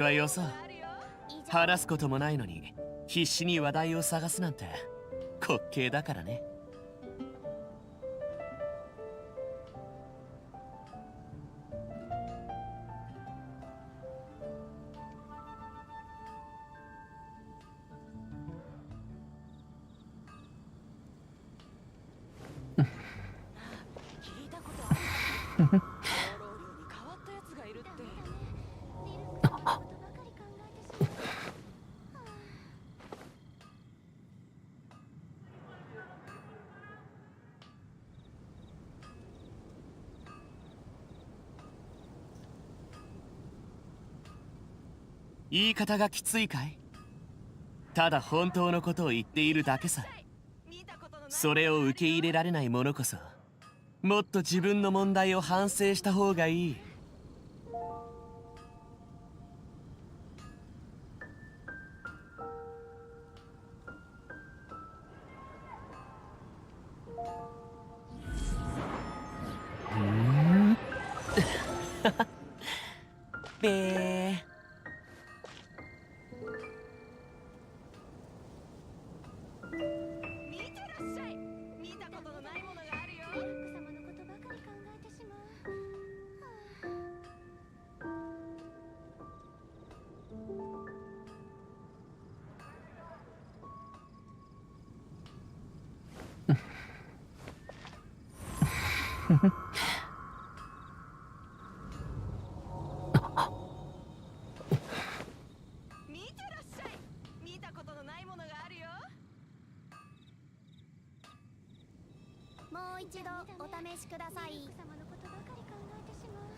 はよさ。話すこともないのに必死に話題を探すなんて滑稽だからね。言い方がきついかい？ただ本当のことを言っているだけさ。それを受け入れられない者こそもっと自分の問題を反省した方がいい。べー。もう一度お試しください。様のことばかり考えてしまう。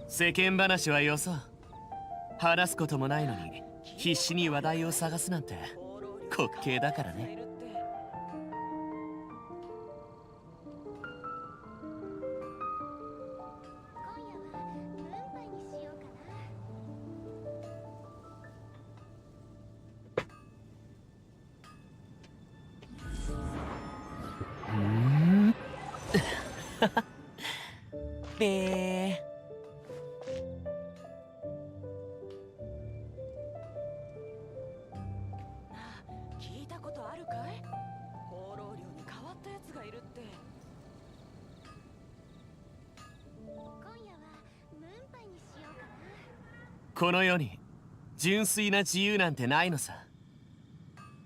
世間話はよそ。話すこともないのに必死に話題を探すなんて滑稽だからね。べー。聞いたことあるかい？放浪寮に変わったやつがいるって。今夜はムーンパイにしようかな。この世に純粋な自由なんてないのさ。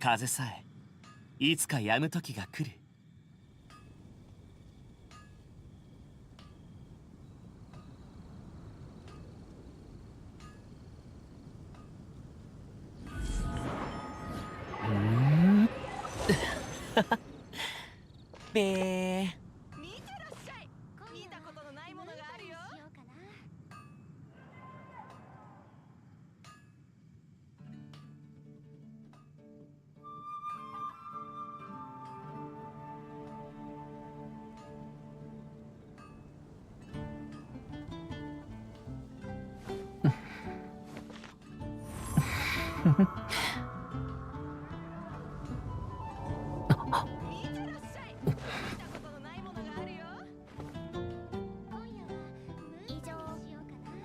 風さえいつか止む時が来る。べー。見てらっしゃい。見たことのないものがあるよ。見てらっしゃい。見たことのないものがあるよ。今夜は以上しようかな。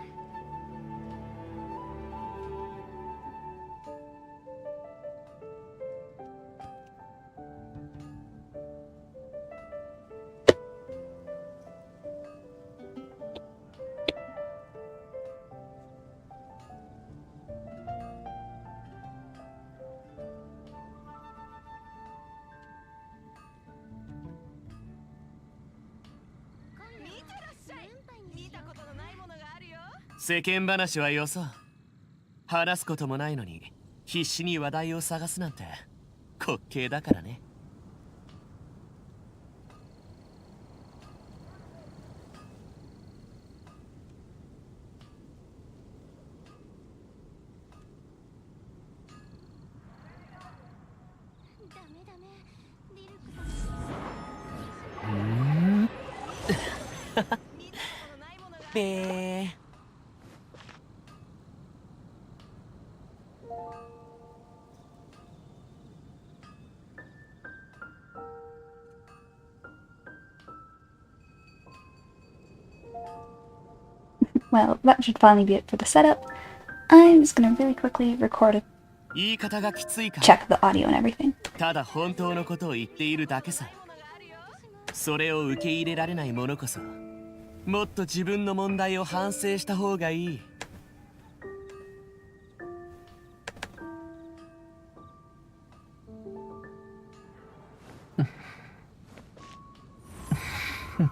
見てらっしゃい。見たことのないものがあるよ。世間話はよそ。話すこともないのに必死に話題を探すなんて滑稽だからね。ダメダメ、リルク様。見たことのないものがあるよ。べー。well, that should finally be it for the setup. I'm just gonna really quickly record a 言い方がきついかい check the audio and everything. ただ本当のことを言っているだけさそれを受け入れられない者こそもっと自分の問題を反省した方がいいもう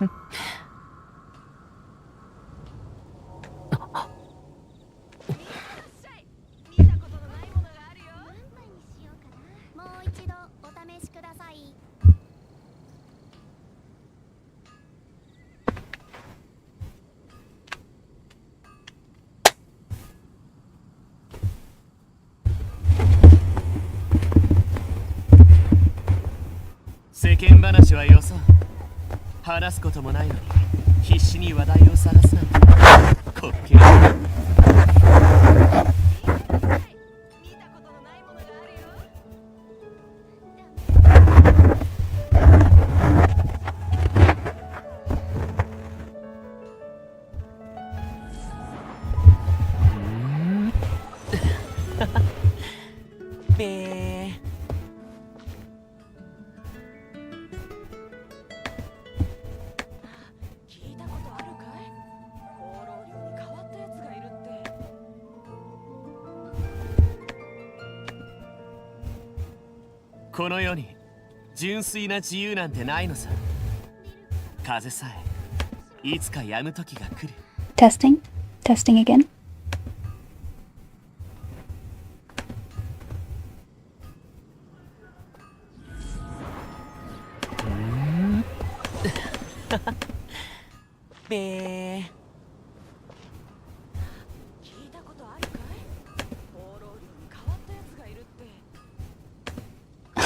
一度お試しください。世間話はよそう話すこともないのに必死に話題を探すなんて滑稽べー聞いたことあるかい放浪寮に変わったやつがいるってこの世に純粋な自由なんてないのさ風さえいつか止む時が来る Testing? Testing again?べー聞いたことあるかい放浪寮に変わったやつがいるって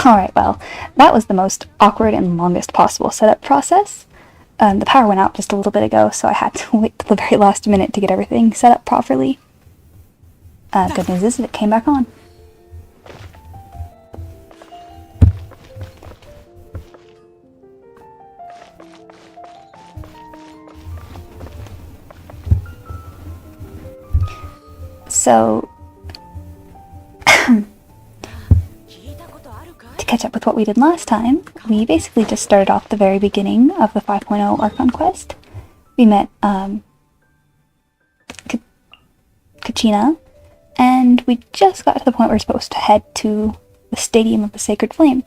Alright, well, that was the most awkward and longest possible setup process. The power went out just a little bit ago, so I had to wait till the very last minute to get everything set up properly. Good news is that it came back on. So, 聞いたことあるかい to catch up with what we did last time, we basically just started off the very beginning of the 5.0 Archon quest. We met Kachina, and we just got to the point where we're supposed to head to the Stadium of the Sacred Flame.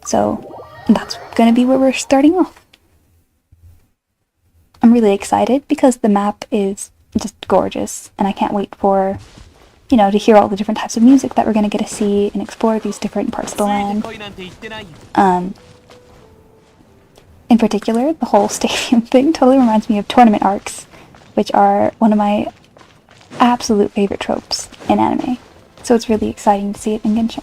So that's going to be where we're starting off. I'm really excited because the map is just gorgeous, and I can't wait for, you know, to hear all the different types of music that we're going to get to see and explore these different parts of the land. In particular, the whole stadium thing totally reminds me of tournament arcs, which are one of my absolute favorite tropes in anime. So it's really exciting to see it in Genshin.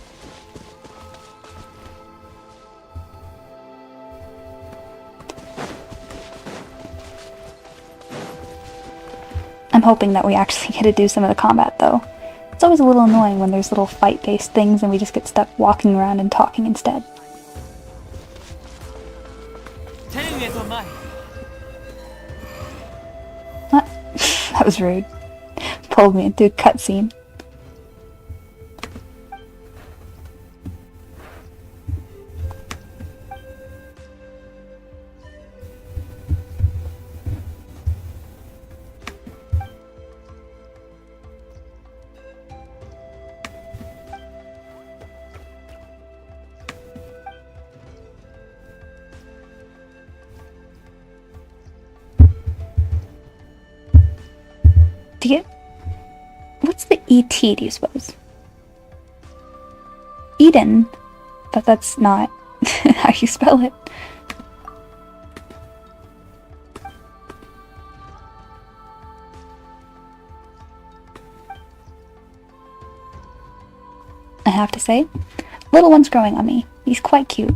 I'm hoping that we actually get to do some of the combat, though. It's always a little annoying when there's little fight-based things and we just get stuck walking around and talking instead. That was rude. Pulled me into a cutscene. Do you... What's the ET, do you suppose? Eden? But that's not how you spell it. I have to say, little one's growing on me. He's quite cute.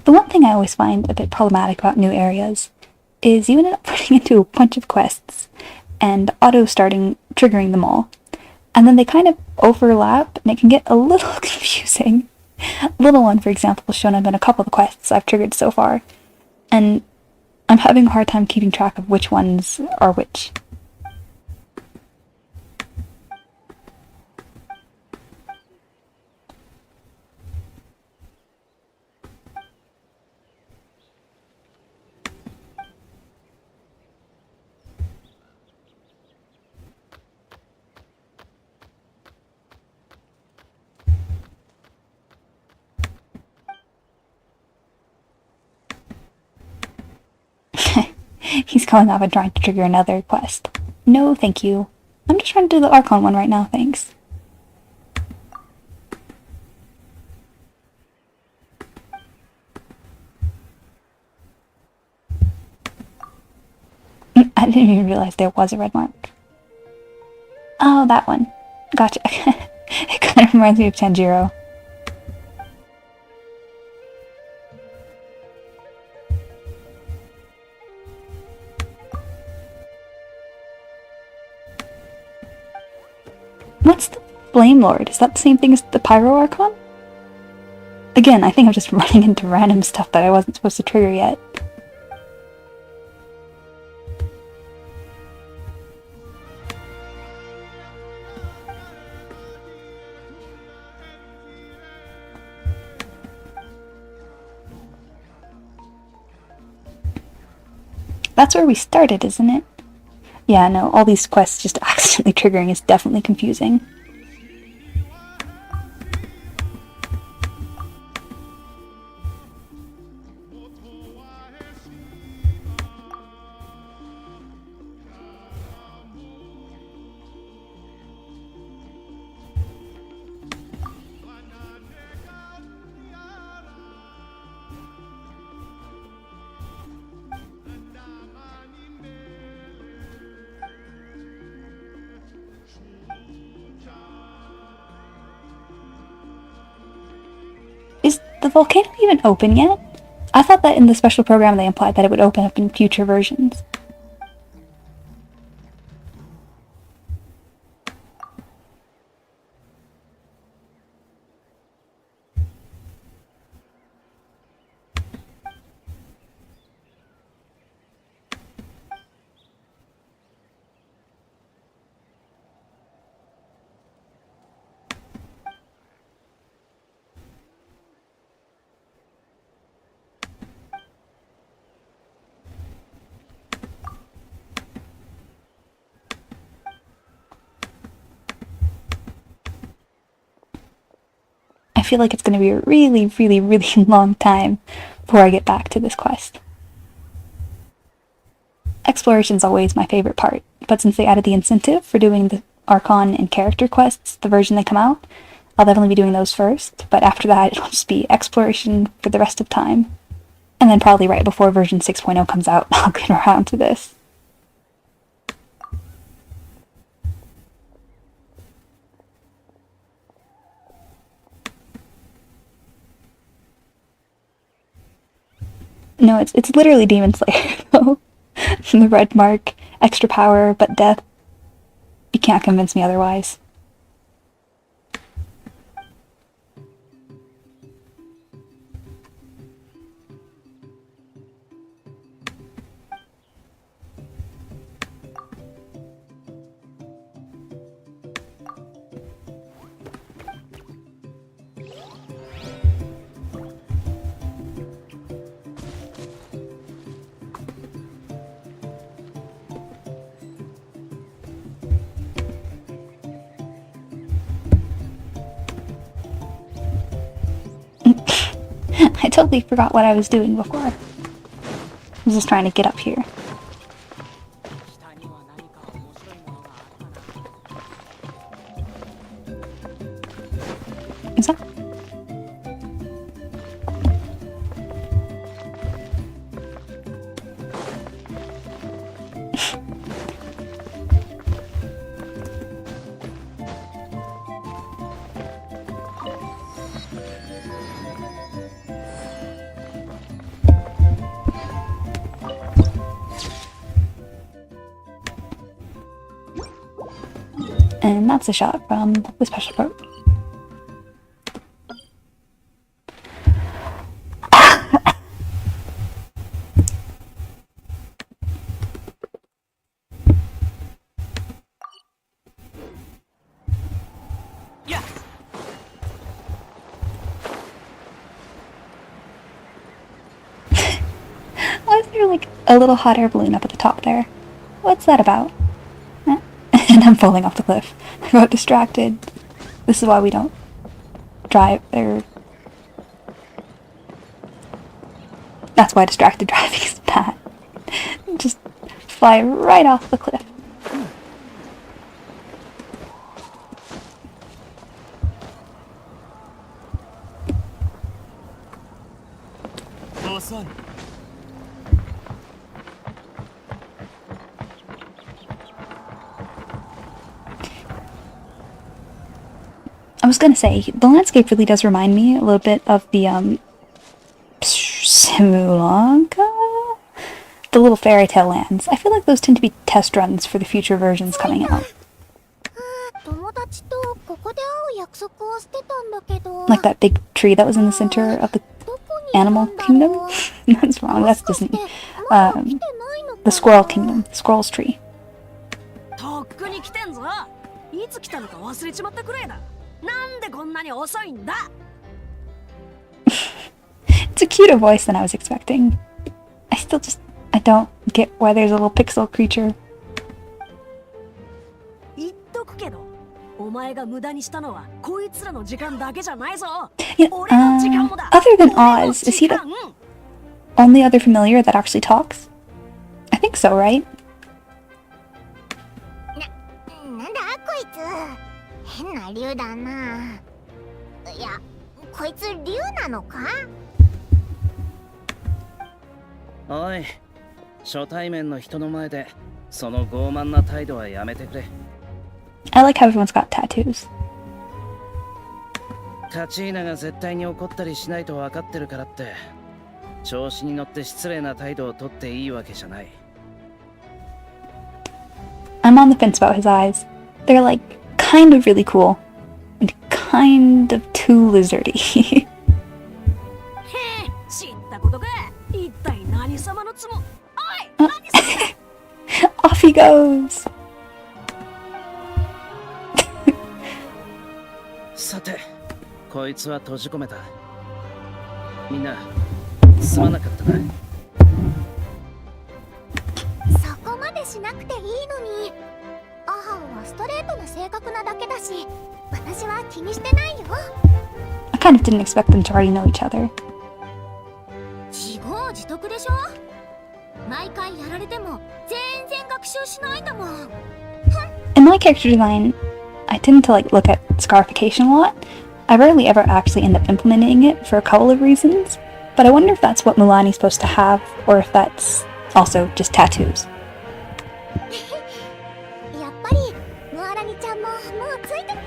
The one thing I always find a bit problematic about new areas is you end up putting into a bunch of quests and auto-starting, triggering them all. And then they kind of overlap, and it can get a little confusing. Little one, for example, has shown up in a couple of the quests I've triggered so far, and I'm having a hard time keeping track of which ones are which. He's going off and trying to trigger another quest. No, thank you. I'm just trying to do the Archon one right now, thanks. I didn't even realize there was a red mark. Oh, that one. Gotcha. It kind of reminds me of Tanjiro. What's the Flame Lord? Is that the same thing as the Pyro Archon? Again, I think I'm just running into random stuff that I wasn't supposed to trigger yet. That's where we started, isn't it? Yeah, no, all these quests just accidentally triggering is definitely confusing. Is the volcano even open yet? I thought that in the special program they implied that it would open up in future versions. I feel like it's going to be a really, really, really long time before I get back to this quest. Exploration's always my favorite part, but since they added the incentive for doing the Archon and character quests the version they come out, I'll definitely be doing those first, but after that it'll just be exploration for the rest of time. And then probably right before version 6.0 comes out, I'll get around to this. No, it's literally Demon Slayer, though. The red mark, extra power, but death. You can't convince me otherwise. I totally forgot what I was doing before. I was just trying to get up here. Is that? And that's a shot from the special boat. Yeah. Why is there like a little hot air balloon up at the top there? What's that about? Huh? And I'm falling off the cliff. I got distracted. This is why we don't drive there. That's why distracted driving is bad. Just fly right off the cliff.遅い。I was gonna say, the landscape really does remind me a little bit of the, Simulanka? The little fairy tale lands. I feel like those tend to be test runs for the future versions coming out. 友達とここで会う約束をしてたんだけど Like that big tree that was in the center of the どこにいる animal んだ kingdom? ろう That's wrong, that's Disney. まだ来てないのか The squirrel kingdom. The squirrel's tree. とっくに来てんぞ。いつ来たのか忘れちまったくらいだ。なんでこんなに遅いんだ。 It's a cuter voice than I was expecting. I don't get why there's a little pixel creature. 言っとくけど、お前が無駄にしたのはこいつらの時間だけじゃないぞ。 Yeah, 俺の時間もだ。 other than 俺の Oz, is he 時 the 間。 only other familiar that actually talks? I think so, right? なんだこいつ変な竜だな。いやこいつ竜なのか。おい、初対面の人の前でその傲慢な態度はやめてくれ。 I like how everyone's got tattoos. カチーナが絶対に怒ったりしないと分かってるからって調子に乗って失礼な態度をとっていいわけじゃない。 I'm on the fence about his eyes. They're like kind of really cool and kind of too lizardy. へえ、知ったことか。一体何様のつも。おい、何様。 Off he goes. さて、こいつは閉じ込めた。みんな、すまなかったな。そこまでしなくていいのに。アハンはストレートな性格なだけだし、私は気にしてないよ。 I kind of didn't expect them to already know each other. 自業自得でしょ。毎回やられても全然学習しないんだもん。 In my character design, I tend to like look at scarification a lot. I rarely ever actually end up implementing it for a couple of reasons, but I wonder if that's what Mulani's supposed to have, or if that's also just tattoos. やっぱりムアラニちゃんももうついてる。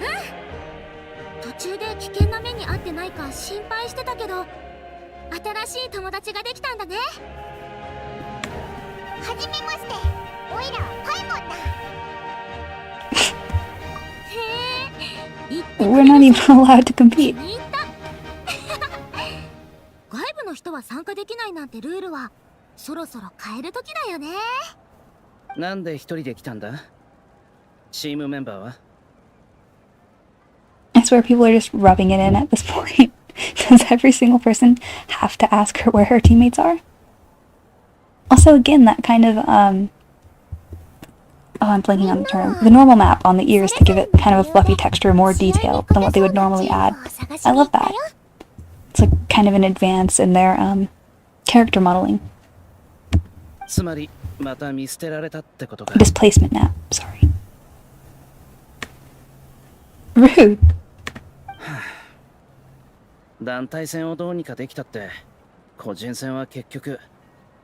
途中で危険な目に遭ってないか心配してたけど、新しい友達ができたんだね。はじめまして、オイラはパイモンだ。へえ、 We're not even allowed to compete. 気に入った外部の人は参加できないなんてルールはそろそろ変える時だよね。なんで一人で来たんだ？チームメンバーは？ I swear people are just rubbing it in at this point. Does every single person have to ask her where her teammates are? Also, again, that kind of, oh, I'm blanking on the term. The normal map on the ears to give it kind of a fluffy texture, more detail than what they would normally add. I love that. It's like kind of an advance in their, character modeling. つまりまた見捨てられたってことか。 Displacement map, sorry. Rude. 団体戦をどうにかできたって個人戦は結局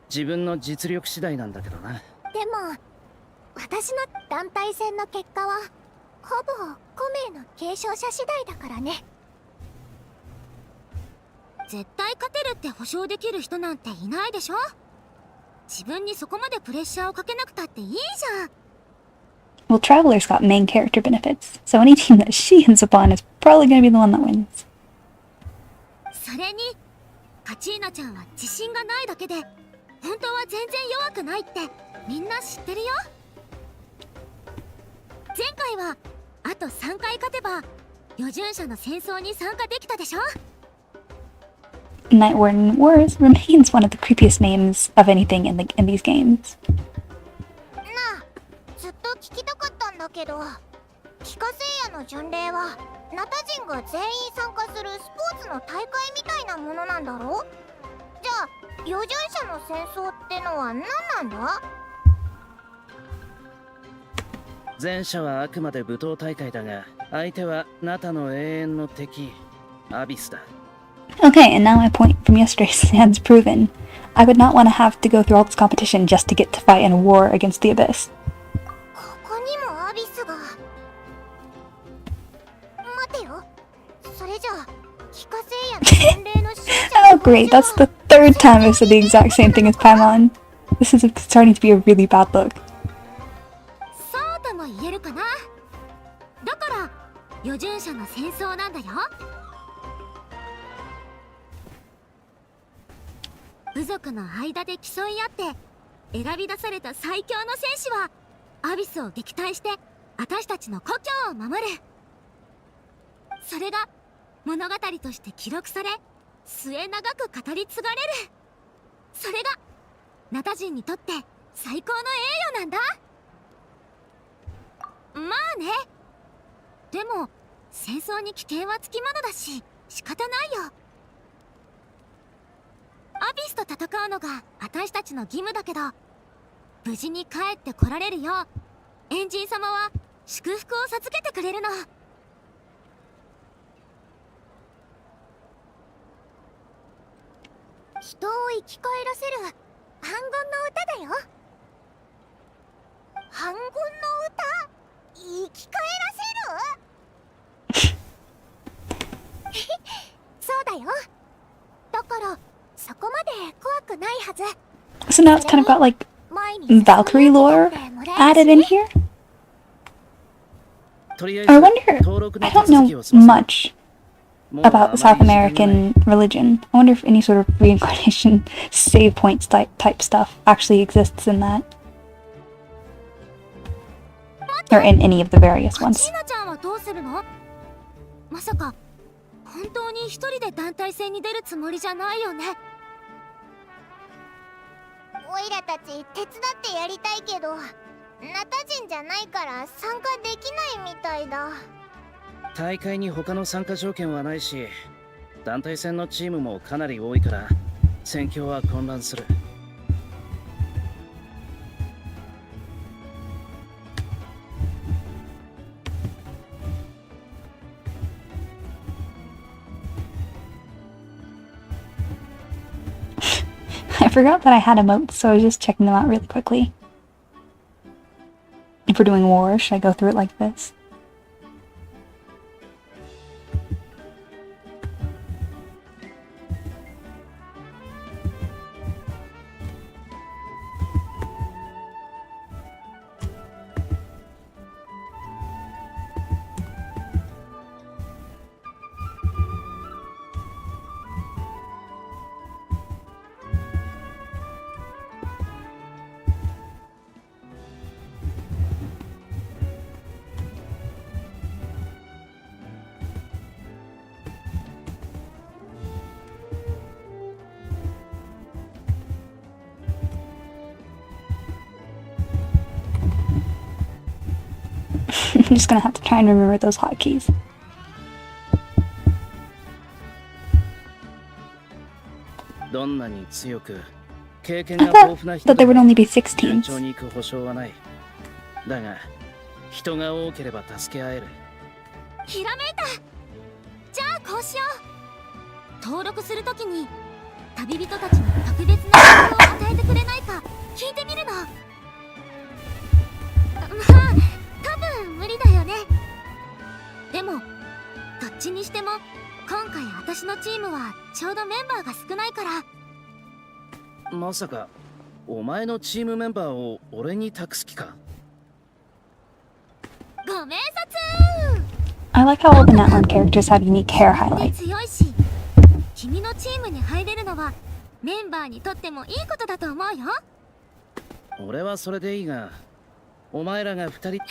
自分の実力次第なんだけどな。でも私の団体戦の結果はほぼ5名の継承者次第だからね。絶対勝てるって保証できる人なんていないでしょ。自分にそこまでプレッシャーをかけなくたっていいじゃん。Well, Traveler's got main character benefits, so any team that she ends up on is probably going to be the one that wins. それにカチーナちゃんは自信がないだけで本当は全然弱くないってみんな知ってるよ。前回はあと3回勝てば余順者の戦争に参加できたでしょ。 Night Warden Wars remains one of the creepiest names of anything in these games. なあ、ずっと聞きたかったんだけど、帰化聖夜の巡礼はナタ人が全員参加するスポーツの大会みたいなものなんだろう。じゃあ余順者の戦争ってのは何なんだ。前者はあくまで舞踏大会だが、相手はナタの永遠の敵アビスだ。 Okay, and now my point from yesterday stands proven. I would not want to have to go through all this competition just to get to fight in a war against the Abyss. ここにもアビスが。待てよ、それじゃあ帰化聖夜の巡礼の勝者 Oh great, that's the third time I've said the exact same thing as Paimon. This is starting to be a really bad look. そうとも言えるかな。だから余順者の戦争なんだよ。部族の間で競い合って選び出された最強の戦士はアビスを撃退して私たちの故郷を守る。それが物語として記録され末永く語り継がれる。それがナタ人にとって最高の栄誉なんだ。まあね。でも戦争に危険はつきものだし仕方ないよ。アビスと戦うのが私たちの義務だけど、無事に帰ってこられるようエンジン様は祝福を授けてくれるの。人を生き返らせる反言の歌だよ。反言の歌？生き返らせる？そうだよ。だからそこまで怖くないはず。 So now it's kind of got like 前に Valkyrie lore added in here. とりあえず I wonder, 登録の I 手 don't 続き know を済ませる。 much もうあま about り South 時間がない American religion. I wonder if any sort of reincarnation save points type stuff actually exists in that. Or in any of the various カ ones. チーナちゃんはどうするの？まさか本当に一人で団体戦に出るつもりじゃないよね。オイラたち手伝ってやりたいけど、ナタ人じゃないから参加できないみたいだ。大会に他の参加条件はないし、団体戦のチームもかなり多いから戦況は混乱する。I forgot that I had emotes, so I was just checking them out really quickly. If we're doing war, should I go through it like this? I'm just gonna have to try and remember those hotkeys. どんなに強く経験 I が豊富な thought 人 that there would でも only be 6順 teams. 調に行く保証はない。だが人が多ければ助け合える。ひらめいた。じゃあこうしよう。登録するときに旅人たちに特別な情報を与えてくれないか聞いてみるの。まあ多分無理だよね。でもどっちにしても今回私のチームはちょうどメンバーが少ないから。まさかお前のチームメンバーを俺に託す気か？の名察 I like how all the Natlan characters have unique hair で highlights. 強いし、君のチームに入れるのはメンバーにとってもいいことだと思うよ。俺はそれでいいが、お前らが二人。2人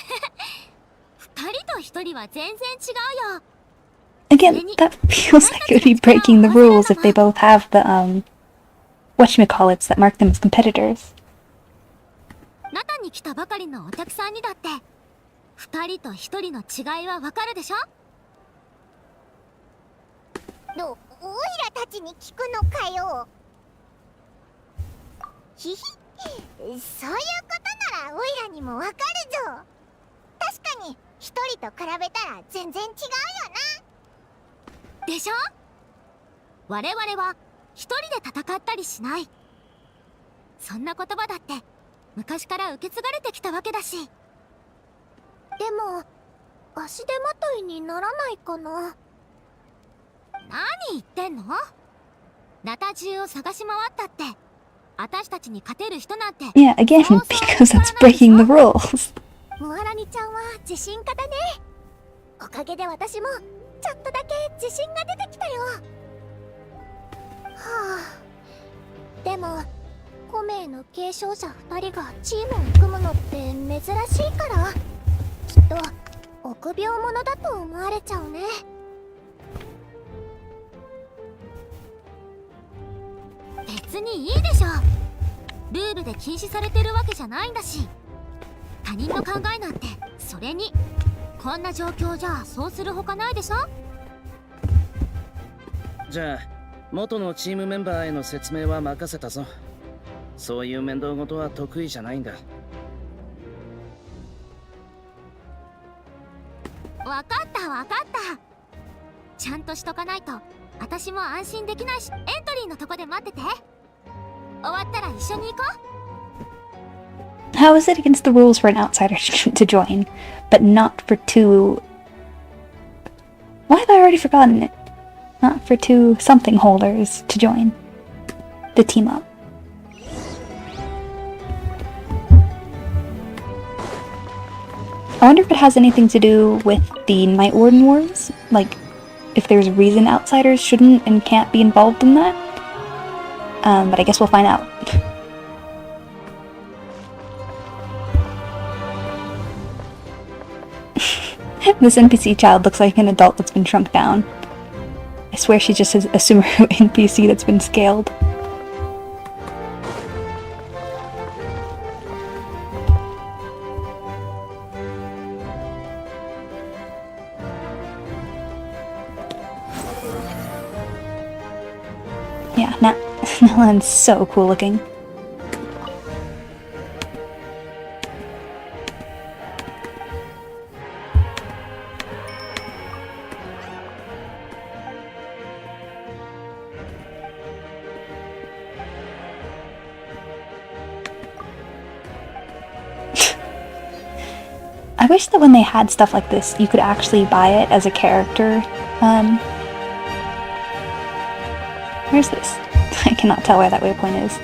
と1人は全然違うよ。 Again, that feels like it would be breaking the rules if they both have the, whatchamacallits that mark them as competitors. 中に来たばかりのお客さんにだって2人と1人の違いはわかるでしょ。おいらたちに聞くのかよ。ひひ、そういうことならおいらにもわかるぞ。確かに一人と比べたら全然違うよでしょ。我々は1人で戦ったりしない。そんな言葉だって昔から受け継がれてきたわけだし。な。でも足手まといにならないかな。何言ってんの。ナタ中を探し回ったって私たちに勝てる人なんて Yeah, again, because that's breaking the rules. モアラニちゃんは自信家だね。おかげで私もちょっとだけ自信が出てきたよ。はあ、でも5名の継承者2人がチームを組むのって珍しいからきっと臆病者だと思われちゃうね。別にいいでしょ。ルールで禁止されてるわけじゃないんだし。他人の考えなんてそれにこんな状況じゃそうするほかないでしょ。じゃあ元のチームメンバーへの説明は任せたぞ。そういう面倒事は得意じゃないんだ。わかったわかった。ちゃんとしとかないと私も安心できないし。エントリーのとこで待ってて。終わったら一緒に行こう。 How is it against the rules for an outsider to join, but not for two... Why have I already forgotten it? Not for two something holders to join. To team up. I wonder if it has anything to do with the Night Warden Wars? Like, if there's a reason outsiders shouldn't and can't be involved in that? But I guess we'll find out. This NPC child looks like an adult that's been shrunk down. I swear she's just a Sumeru NPC that's been scaled. Yeah, Nalan's so cool looking. I wish that when they had stuff like this, you could actually buy it as a character. Where's this? I cannot tell where that waypoint is.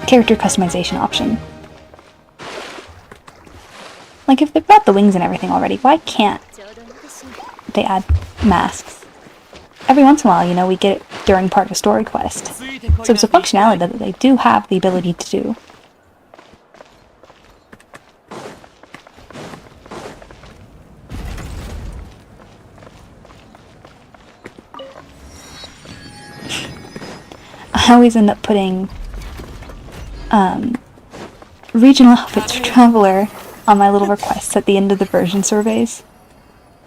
Character customization option. Like, if they've got the wings and everything already, why can't they add masks? Every once in a while, you know, we get it during part of a story quest. So it's a functionality that they do have the ability to do. I always end up putting regional outfits for Traveler on my little requests at the end of the version surveys.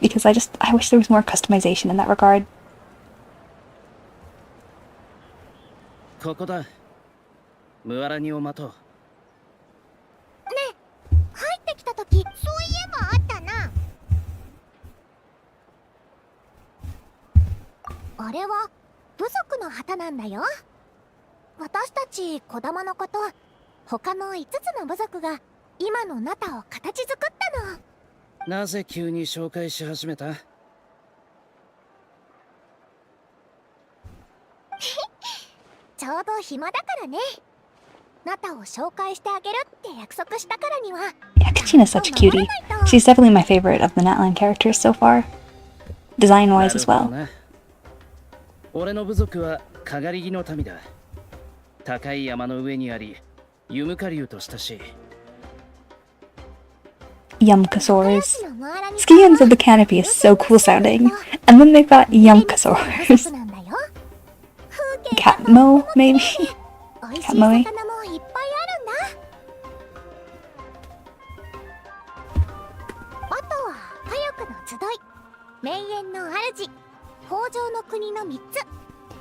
Because I wish there was more customization in that regard. ここだ。ムアラニを待とう。入ってきた時そういえばあったな。あれは部族の旗なんだよ。私たち小玉のこと他の5つの部族が今のナタを形作ったの。なぜ急に紹介し始めた？ちょうど暇だからね。ナタを紹介してあげるって約束したからには。Yeah, Kachina's such a cutie. She's definitely my favorite of the Natlan characters so far. Design-wise as なるほ well. どね。俺の部族はかがり木の民だ。高い山の上にあり、ユムカリュウと親しい。Yumkasaurs. Ski ends of the canopy is so cool sounding. And then they've got Yumkasaurs. Catmo, maybe? 美味しい Cat Moe? 魚もいっぱいあるんだ。あとは火力の集い、名園の主、北条の国の3つ。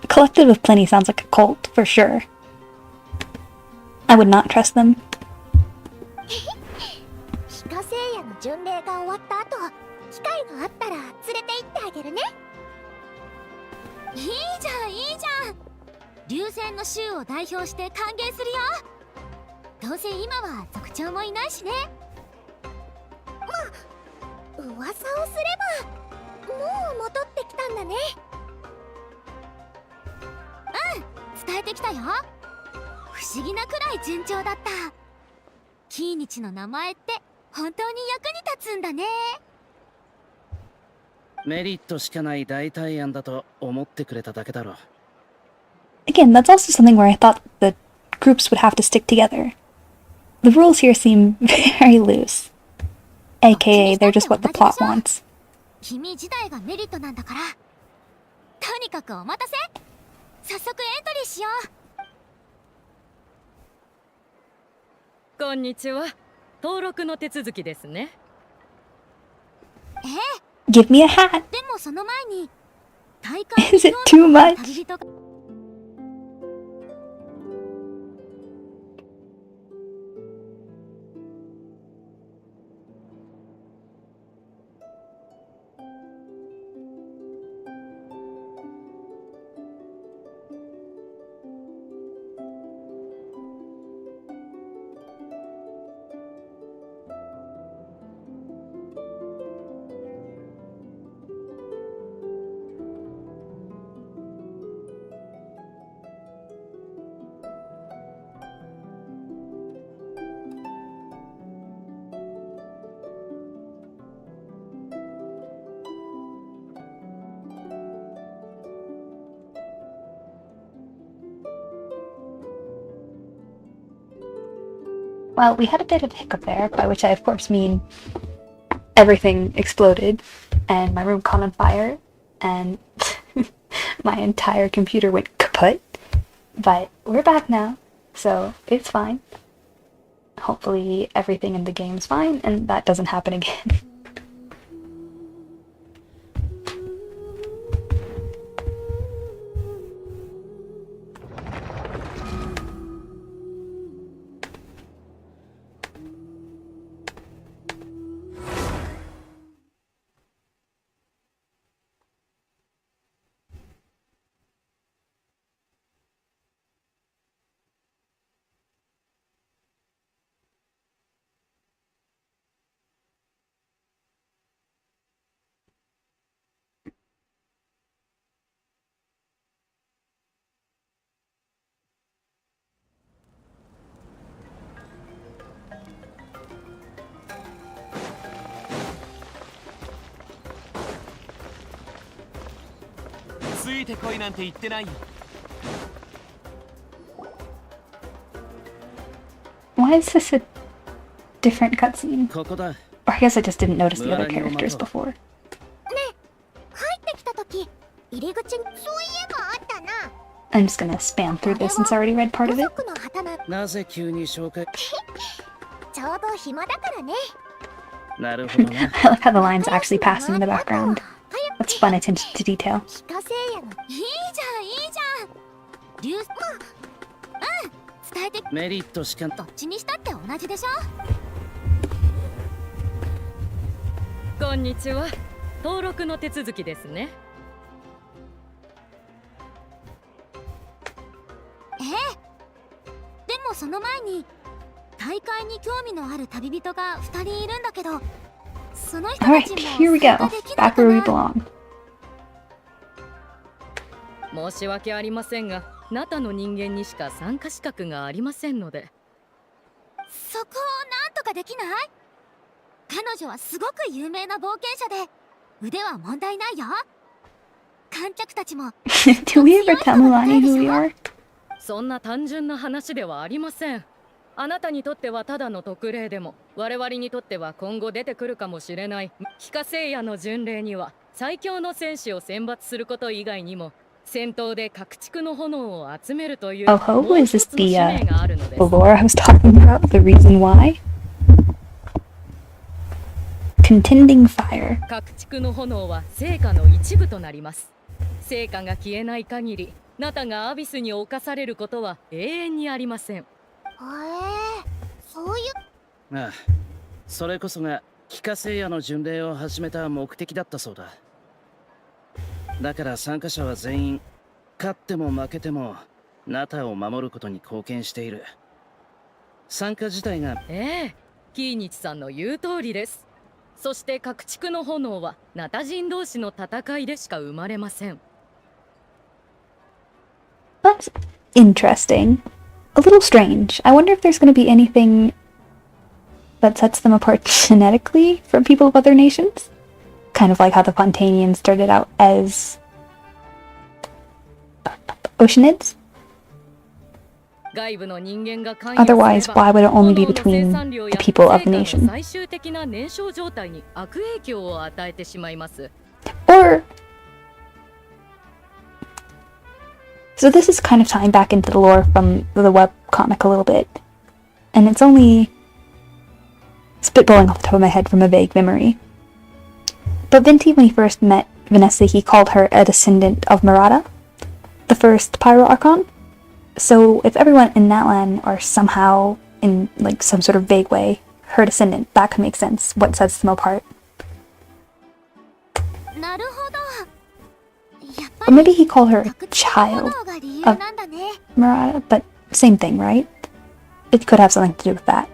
Collective of Plenty sounds like a cult, for sure. I would not trust them. 非化聖夜の巡礼が終わった後、機会があったら連れて行ってあげるね。いいじゃんいいじゃん。流星の衆を代表して歓迎するよ。どうせ今は族長もいないしね。噂をすればもう戻ってきたんだね。伝えてきたよ。不思議なくらい順調だった。キーニチの名前って本当に役に立つんだね。メリットしかない代替案だと思ってくれただけだろ。Again, that's also something where I thought the groups would have to stick together. The rules here seem very loose. AKA, they're just what the plot wants. 君自体がメリットなんだから。とにかくお待たせ。早速エントリーしよう。こんにちは。登録の手続きですね。Give me a hat! でもその前に大会 Is it too much? 旅人が Well, we had a bit of a hiccup there, by which I of course mean everything exploded, and my room caught on fire, and my entire computer went kaput. But we're back now, so it's fine. Hopefully everything in the game's fine, and that doesn't happen again. Why is this a different cutscene? ここだ。 Or I guess I just didn't notice the other characters before. ねえ、入ってきた時入り口にそういえばあったな。 I'm just gonna spam through this since I already read part of 部 it. 族の旗な。なぜ急に紹介。ちょうど暇だからね。なるほどな。 I like how the lines actually passing in the background. That's fun attention to detail. 非化聖夜のいいじゃんいいじゃん。流伝えてメリットしか。どっちにしたって同じでしょ。こんにちは。登録の手続きですね。でもその前に大会に興味のある旅人が2人いるんだけど、その人た Alright, ちも here we go. 参加できない Back か where we な。 belong. 申し訳ありませんが、ナタの人間にしか参加資格がありませんので。そこをなんとかできない？彼女はすごく有名な冒険者で腕は問題ないよ。観客たちも Do we ever tell Milani who we are? そんな単純な話ではありません。あなたにとってはただの特例でも、我々にとっては今後出てくるかもしれない帰化聖夜の巡礼には最強の戦士を選抜すること以外にも、戦闘で各地区の炎を集めるという Oh ho, もう is 一 this つの the 使命があるのです。 lore I was talking about? The reason why? Contending fire. 各地区の炎は聖火の一部となります。聖火が消えない限り、ナタがアビスに侵されることは永遠にありません。へえ、そういう。ああ、それこそが帰化聖夜の巡礼を始めた目的だったそうだ。だから参加者は全員勝っても負けてもナタを守ることに貢献している。参加自体がキーニチさんの言う通りです。そして各地区の炎はナタ人同士の戦いでしか生まれません。That's interesting. A little strange. I wonder if there's going to be anything that sets them apart genetically from people of other nations? Kind of like how the Fontanians started out as Oceanids? 外部の人間が関与すれば Otherwise, why would it only be 炎の between 生産量や the people of the 成果の nation? 最終的な燃焼状態に悪影響を与えてしまいます。Or... So this is kind of tying back into the lore from the webcomic a little bit. And it's only spitballing off the top of my head from a vague memory. But Vinti, when he first met Vanessa, he called her a descendant of Murata, the first Pyro Archon. So if everyone in that land are somehow, in like some sort of vague way, her descendant, that could make sense. What sets them apart? なるほど。やっぱ Or り maybe he called her a 特殊な child ものが理由なんだね。 Murata, but same thing, right? It could have something to do with that.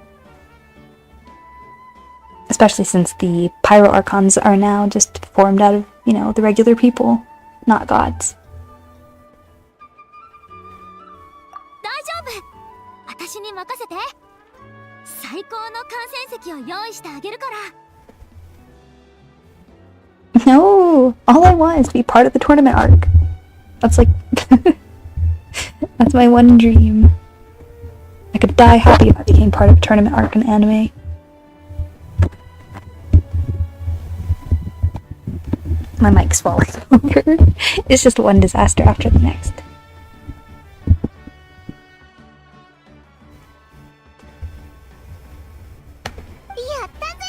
Especially since the Pyro Archons are now just formed out of, you know, the regular people, not gods. 大丈夫。私に任せて。最高の観戦席を用意してあげるから。No! All I want is to be part of the tournament arc. That's like... That's my one dream. I could die happy if I became part of a tournament arc in anime. My mic's falling over. It's just one disaster after the next. やったぜ。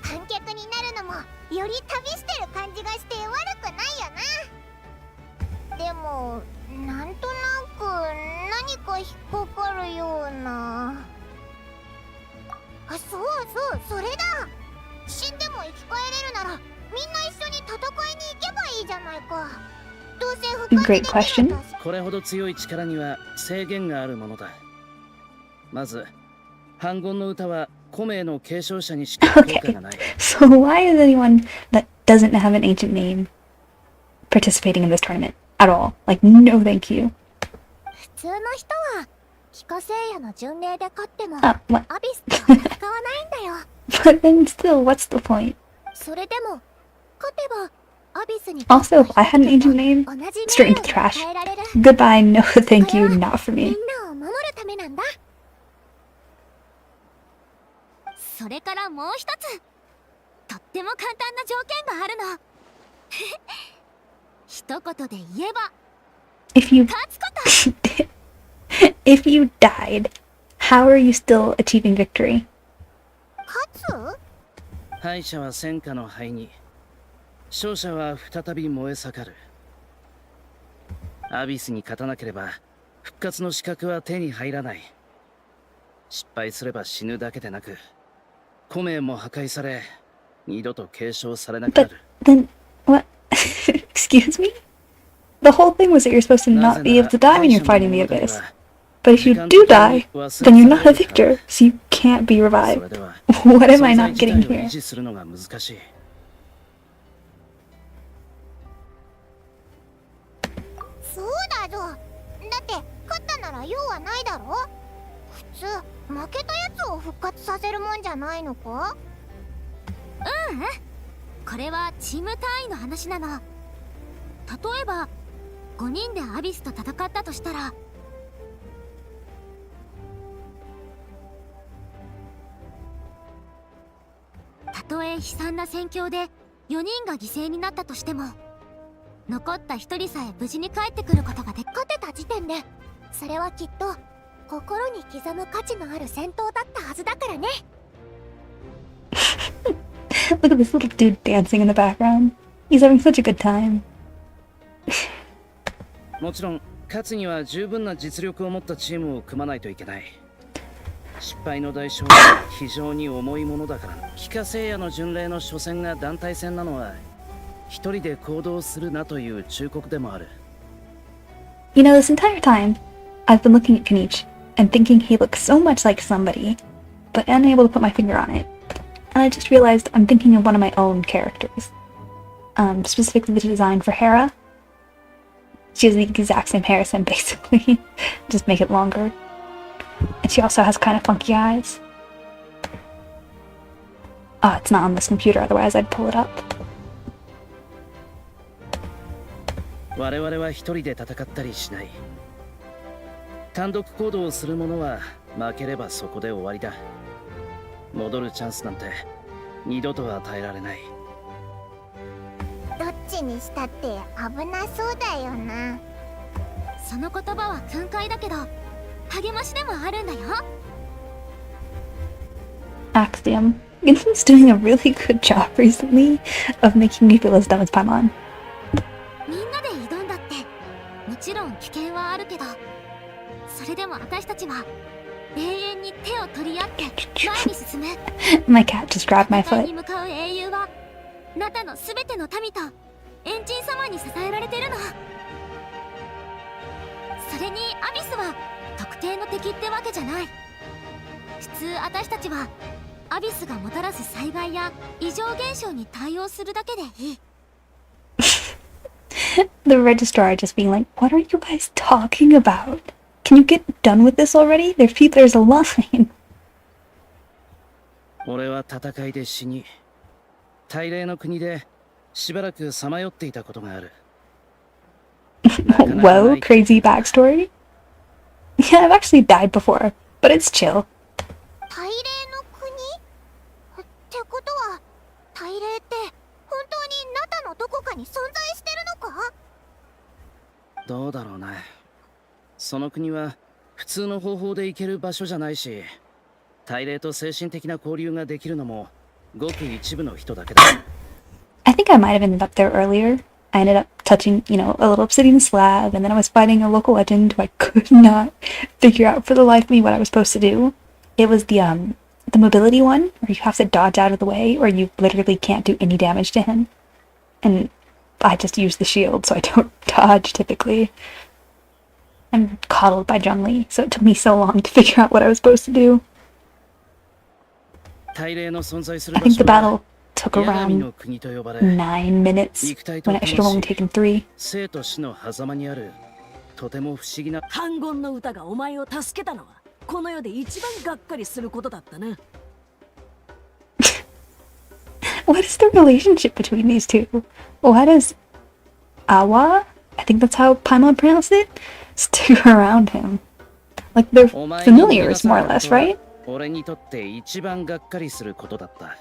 観客になるのもより旅してる感じがして悪くないよな。でもなんとなく何か引っかかるような。あ、そうそう、それだ。死んでも生き返れるならみんな一緒に戦いに行けばいいじゃないか。どうせ復活で Great き question. るんだし。これほど強い力には制限があるものだ。まず反言の歌は古名の継承者にしか効果がない。So why is anyone that doesn't have an ancient name participating in this tournament at all? Like, no thank you. 普通の人は帰化聖夜の巡礼で勝っても what? アビスとは戦わないんだよ。 But then still, what's the point? それでも勝てばアビスに Also, if I had an ancient name, 同じ straight 名 into 誉 the を trash. 与えられる。 Goodbye, no thank you, not for みん me. なを守るためなんだ。それからもう一つ。とっても簡単な条件があるの。一言で言えば If you 勝つこと。if you died, how are you still achieving victory? 勝つ？敗者は戦火の灰に、勝者は再び燃え盛る。アビスに勝たなければ復活の資格は手に入らない。失敗すれば死ぬだけでなく、古名も破壊され、二度と継承されなくな But る。 then, what? Excuse me? The whole thing was that you're supposed to not be able to die when you're fighting the abyss. But if you do die, then you're not a victor, so you can't be そ revived. れでは What am I 存在 not 自体 getting を here? 維持するのが難しい。そうだぞ。だって勝ったなら用はないだろ。普通負けたやつを復活させるもんじゃないのか。これはチーム単位の話なの。例えば5人でアビスと戦ったとしたら、たとえ悲惨な戦況で4人が犠牲になったとしても、残った1人さえ無事に帰ってくることができ、勝てた時点でそれはきっと心に刻む価値のある戦闘だったはずだからね。Look at this little dude dancing in the background. He's having such a good time. もちろん勝つには十分な実力を持ったチームを組まないといけない。失敗の代償は非常に重いものだからな。帰化聖夜の巡礼の初戦が団体戦なのは一人で行動するなという忠告でもある。You know, this entire time, I've been looking at Kenichi and thinking he looks so much like somebody, but unable to put my finger on it. And I just realized I'm thinking of one of my own characters. Specifically the design for Hera. She has the exact same hairstyle, basically. Just make it longer. And she also has kind of funky eyes. Oh, it's not on this computer, otherwise I'd pull it up. 我々は一人で戦ったりしない。単独行動をする者は負ければそこで終わりだ。戻るチャンスなんて二度と与えられない。どっちにしたって危なそうだよな。その言葉は訓戒だけど励ましでもあるんだよ。Axiom. Genshin's doing a really good job recently of making me feel as dumb as Paimon. みんなで挑んだって、もちろん危険はあるけど、それでも私たちは永遠に手を取り合って前に進む。My cat just grabbed my 戦い foot. に向かう英雄はナタのすべての民とエンジン様に支えられてるの。それにアビスは特定の敵ってわけじゃない。普通私たちはアビスがもたらす災害や異常現象に対応するだけでいい。The registrar just being like, what are you guys talking about? Can you get done with this already? There's a line. 俺は戦いで死に、大霊の国でしばらくさまよっていたことがある。Whoa, crazy backstory? Yeah, I've actually died before, but it's chill. 大霊の国ってことは、大霊って本当にナタのどこかに存在してるのか？どうだろうな。その国は普通の方法で行ける場所じゃないし、大霊と精神的な交流ができるのもごく一部の人だけだ。I think I might have ended up there earlier. I ended up touching, a little obsidian slab, and then I was fighting a local legend who I could not figure out for the life of me what I was supposed to do. It was the mobility one, where you have to dodge out of the way, or you literally can't do any damage to him. And I just use the shield, so I don't dodge typically. I'm coddled by Zhongli, so it took me so long to figure out what I was supposed to do. 大霊の存在する I 場 think the 所は battle took 八神 around の国と呼ばれ、 9 minutes 肉体と when it should have only taken 3. 生と死の狭間にあるとても不思議な。反言の歌がお前を助けたのはこの世で一番がっかりすることだったな。What is the relationship between these two? Why does Awa, I think that's how Paimon pronounced it, stick around him? Like they're お前に familiars, more or less, right? 俺にとって一番がっかりすることだった。な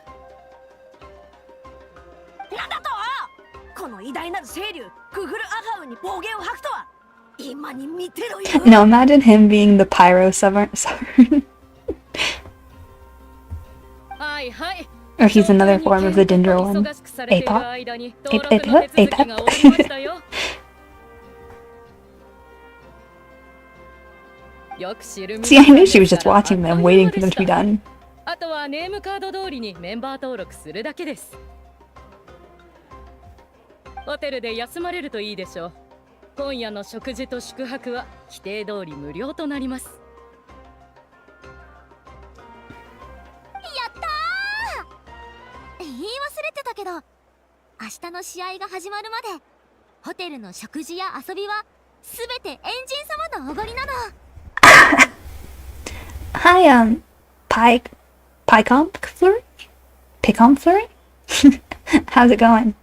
んだと？この偉大なる清流クフルアハウに暴言を吐くとは。今に見てろよ。No, imagine him being the pyro sovereign. はいはい。 Or he's another form of the Dendro one. Apop? Apep? よく知る See, I knew she was just watching them, waiting for them to be done. あとはネームカード通りにメンバー登録するだけです。ホテルで休まれるといいでしょう。今夜の食事と宿泊は規定通り無料となります。やったー！言い忘れてたけど、明日の試合が始まるまでホテルの食事や遊びはすべてエンジン様のおごりなの。Hi, Picomp Flurry? Picomp Flurry? How's it going?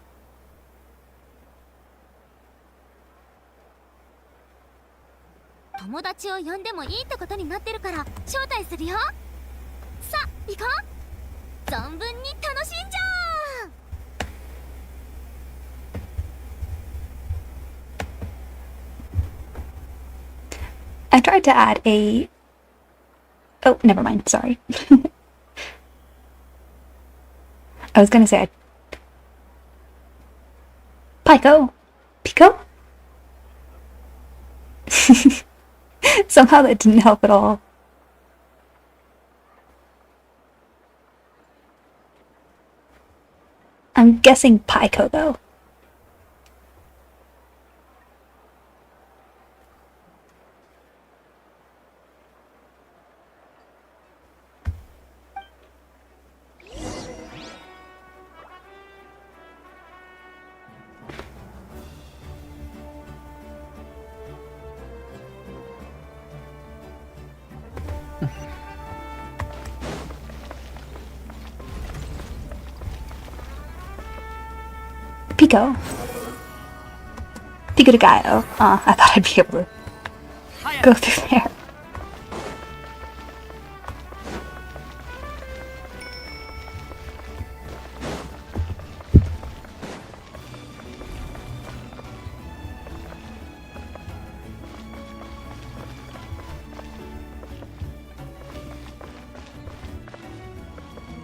友達を呼んでもいいってことになってるから招待するよ。さあ行こう。存分に楽しんじゃおう。 I tried to add a... Oh, never mind, sorry. I was gonna say... Pico? Pico? Somehow that didn't help at all. I'm guessing Pico, though. Pico. Pico de Gallo. I thought I'd be able to go through there.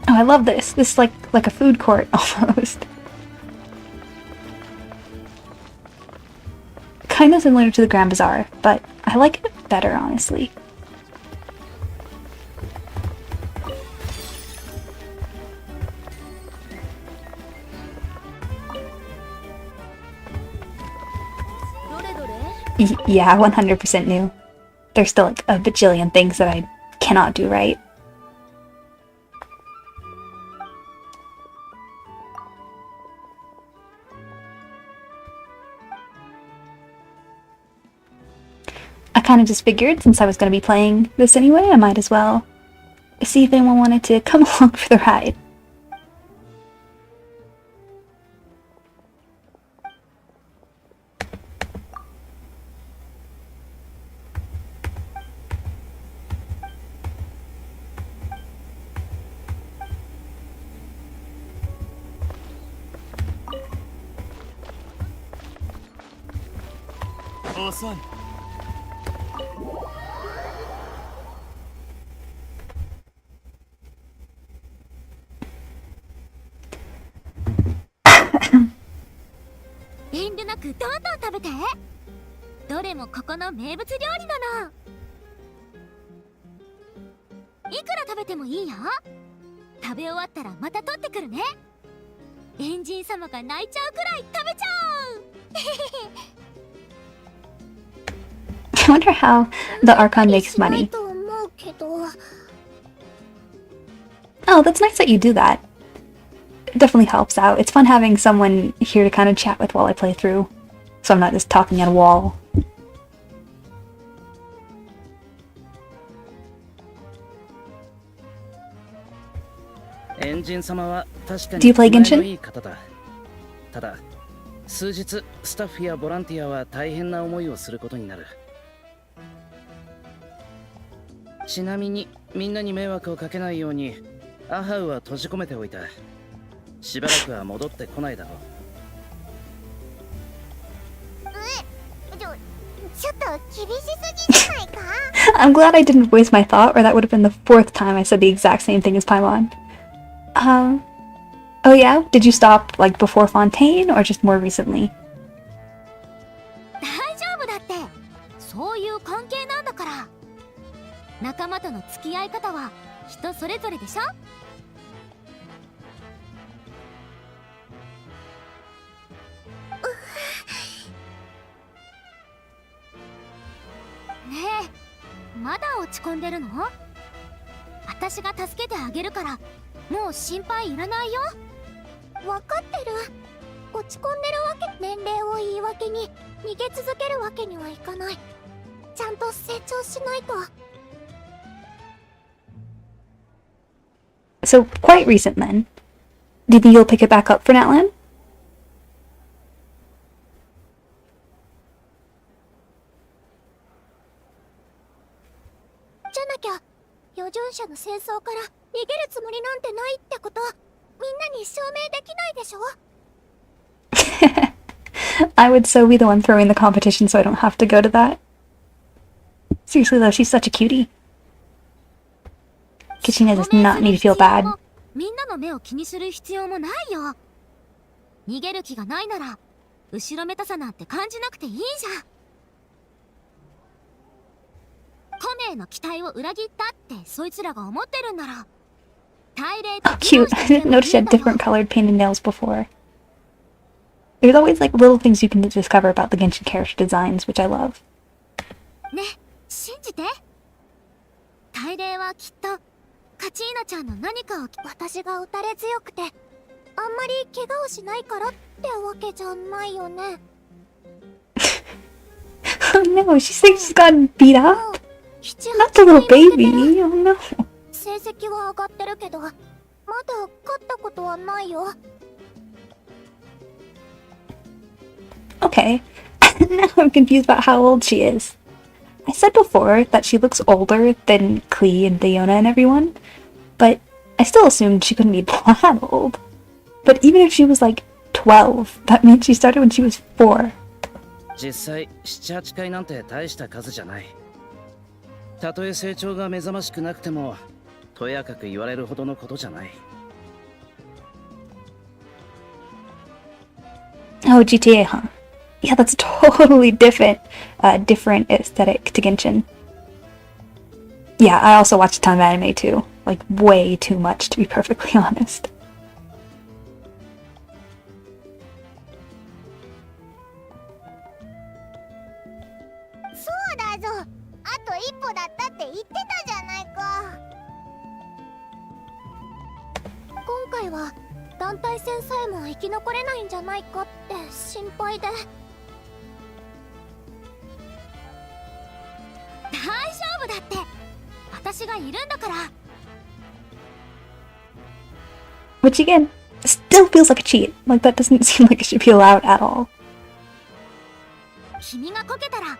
Oh, I love this. This is like a food court almost. Kind of similar to the Grand Bazaar, but I like it better, honestly. Yeah, 100% new. There's still like a bajillion things that I cannot do right. I kind of just figured, since I was going to be playing this anyway, I might as well see if anyone wanted to come along for the ride. Awesome. I wonder how the Archon makes money. Oh, that's nice that you do that. It definitely helps out. It's fun having someone here to kind of chat with while I play through, so I'm not just talking at a wall. Do you play Genshin? ただ、数日スタッフやボランティアは大変な思いをすることになる。ちなみにみんなに迷惑をかけないようにアハウは閉じ込めておいた。しばらくは戻ってこないだろう。ちょっと厳しすぎじゃないか？ I'm glad I didn't voice my thought, or that would have been the 4th time I said the exact same thing as Paimon. Oh yeah? Did you stop, like, before Fontaine, or just more recently? 大丈夫だって。そういう関係なんだから。仲間との付き合い方は人それぞれでしょ？ねえ、まだ落ち込んでるの？私が助けてあげるから、もう心配いらないよ。わかってる。落ち込んでるわけ、年齢を言い訳に逃げ続けるわけにはいかない。ちゃんと成長しないと。So, quite recent then. Do you think you'll pick it back up for Natlan? じゃなきゃ余剰者の戦争から逃げるつもりなんてないってことみんなに証明できないでしょ I would so be the one throwing the competition so I don't have to go to that. Seriously though, she's such a cutie. Kachina does not need to feel bad. みんなの目を気にする必要もないよ。逃げる気がないなら後ろめたさなんて感じなくていいじゃん。コメへの期待を裏切ったってそいつらが思ってるんなら大礼 Oh, cute. I didn't notice she had different colored painted nails before. There's always like little things you can discover about the Genshin character designs, which I love. ね、信じて。大礼はきっとカチーナちゃんの何かを私が打たれ強くてあんまり怪我をしないからってわけじゃないよね。Oh no, she thinks she's gotten beat up? Not the little baby. Oh no. 成績は上がってるけどまだ勝ったことはないよ。Okay, now I'm confused about how old she is. I said before that she looks older than Klee and Diona and everyone, but I still assumed she couldn't be that old. But even if she was like 12, that means she started when she was 4. 実際7、8回なんて大した数じゃない。たとえ成長が目覚ましくなくてもとやかく言われるほどのことじゃない。Oh, GTA, huh? Yeah, that's totally different aesthetic to Genshin. Yeah, I also watch a ton of anime too. Like, way too much, to be perfectly honest. そうだぞ。あと一歩だったって言ってたじゃないか。今回は団体戦さえも生き残れないんじゃないかって心配で。大丈夫だって。私がいるんだから。Which again, still feels like a cheat. Like, that doesn't seem like it should be allowed at all. 君がこけたら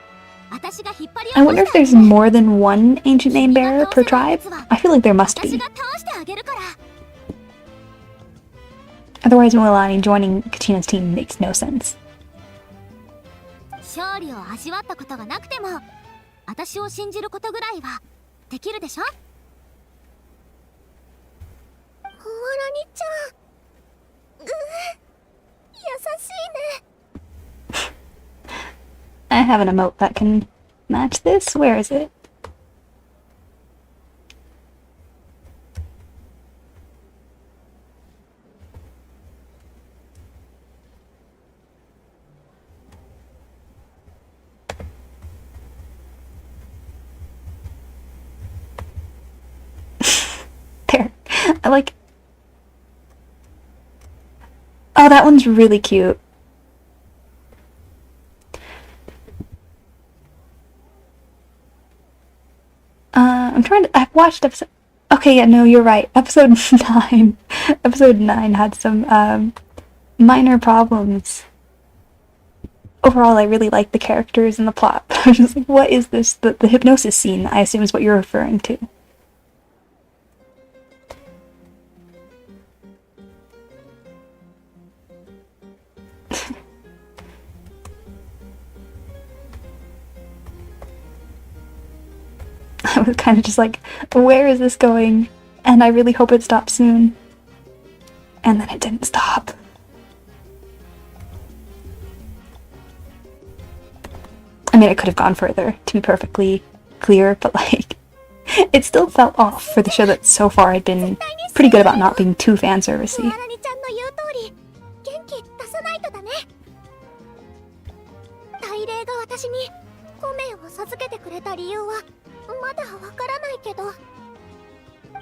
私が引っ張り I wonder if there's more than one ancient name bearer per tribe? I feel like there must 私 be. が倒してあげるから。 Otherwise, Mulan joining Kachina's team makes no sense. 勝利を味わったことがなくても私を信じることぐらいはできるでしょ。ふわらにちゃん。優しいね。I have an emote that can match this. Where is it? There. I like... Oh, that one's really cute. I'm trying to... I've watched episode... Okay, yeah, no, you're right. Episode 9. Episode 9 had some, minor problems. Overall, I really like the characters and the plot. I was just like, what is this? The hypnosis scene, I assume, is what you're referring to. I was kind of just like, where is this going? And I really hope it stops soon. And then it didn't stop. I mean, it could have gone further, to be perfectly clear, but like, it still felt off for the show that so far had been pretty good about not being too fan ふ servicey. わらにちゃんの言う通り元気出さないとだね。大霊が私にコメを授けてくれた理由はまだわからないけど、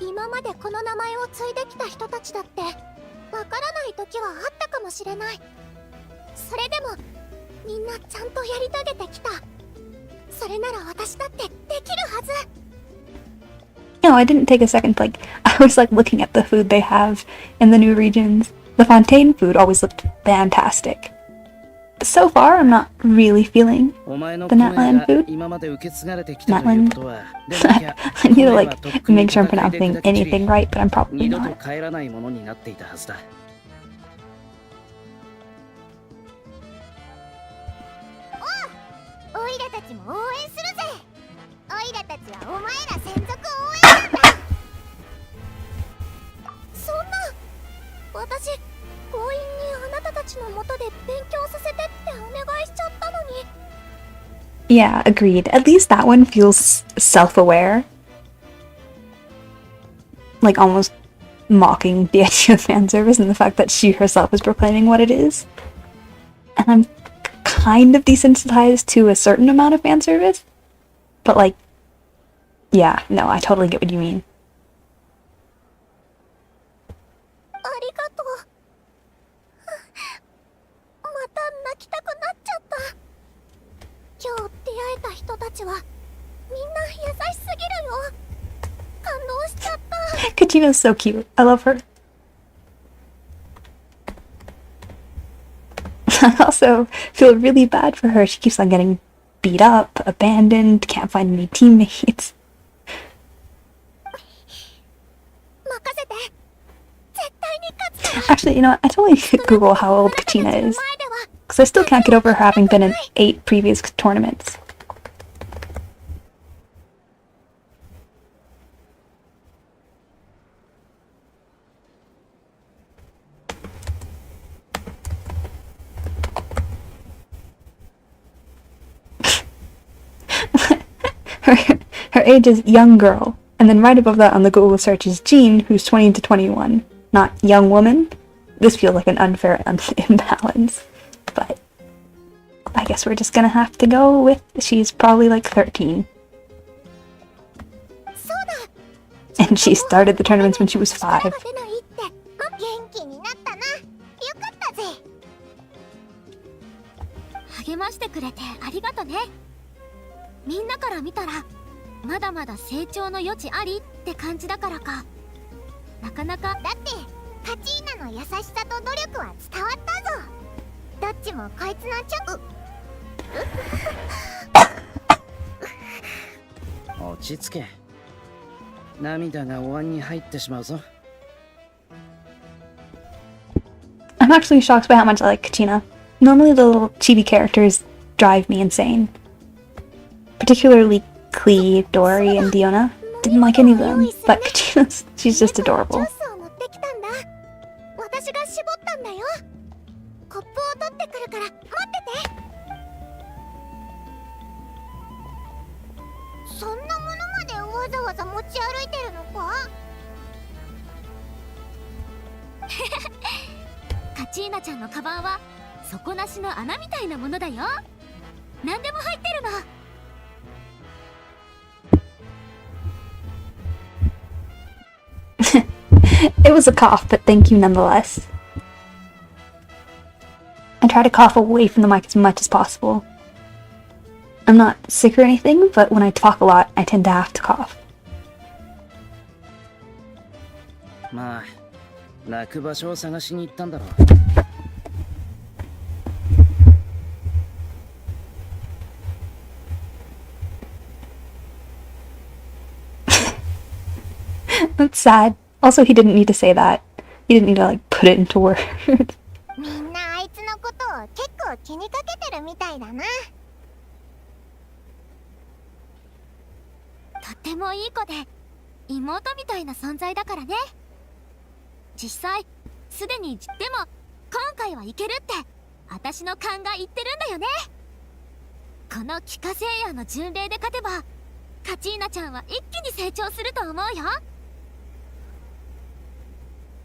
今までこの名前を継いできた人たちだってわからない時はあったかもしれない。それでもみんなちゃんとやり遂げてきた。それなら私だってできるはず。Oh, no, I didn't take a second. Like, I was like looking at the food they have in the new regions. The Fontaine food always looked fantastic. So far, I'm not really feeling the Natland food. Natland. I need to like make sure I'm pronouncing anything right, but I'm probably not. オイラたちも応援するぜ。オイラたちはお前ら専属応援なんだ。そんな、私強引にあなたたちの元で勉強させてってお願いしちゃったのに。 Yeah, agreed. At least that one feels self-aware. Like almost mocking the idea of fan service and the fact that she herself is proclaiming what it is. And I'm kind of desensitized to a certain amount of fan service. But like, yeah, no, I totally get what you mean. ありがとう。また泣きたくなっちゃった。今日出会えた人たちはみんな優しすぎるよ。感動しちゃった。 Kachina's so cute. I love her. I also feel really bad for her. She keeps on getting beat up, abandoned, can't find any teammates. 任せて。絶対に勝つから。 Actually, you know what? I totally should Google how old Kachina is. Because I still can't get over her having been in 8 previous tournaments. Her age is young girl, and then right above that on the Google search is Jean, who's 20 to 21, not young woman. This feels like an unfair imbalance, but I guess we're just gonna have to go with she's probably like 13. And she started the tournaments when she was 5. 元気になったな。よかったぜ。励ましてくれてありがとね。みんなから見たらまだまだ成長の余地ありって感じだからか。なかなかだってカチーナの優しさと努力は伝わったぞ。どっちもこいつの落ち着け。涙がお椀に入ってしまうぞ。 I'm actually shocked by how much I like Kachina. Normally the little chibi characters drive me insane. Particularly Klee, Dory, and Diona. Didn't like any of them, but Kachina's, she's just adorable. 私が絞ったんだよ。コップを取ってくるから待ってて。そんなものまでわざわざ持ち歩いてるのか？カチーナちゃんのカバンは底なしの穴みたいなものだよ。何でも入ってるの。 It was a cough, but thank you nonetheless. I try to cough away from the mic as much as possible. I'm not sick or anything, but when I talk a lot, I tend to have to cough. まあ、泣く場所を探しに行ったんだろう。That's sad. Also, he didn't need to say that. He didn't need to, like, put it into words. みんなあいつのことを結構気にかけてるみたいだな。とってもいい子で妹みたいな存在だからね。実際すでにでも今回はいけるって私の勘が言ってるんだよね。この帰化聖夜の巡礼で勝てばカチーナちゃんは一気に成長すると思うよ。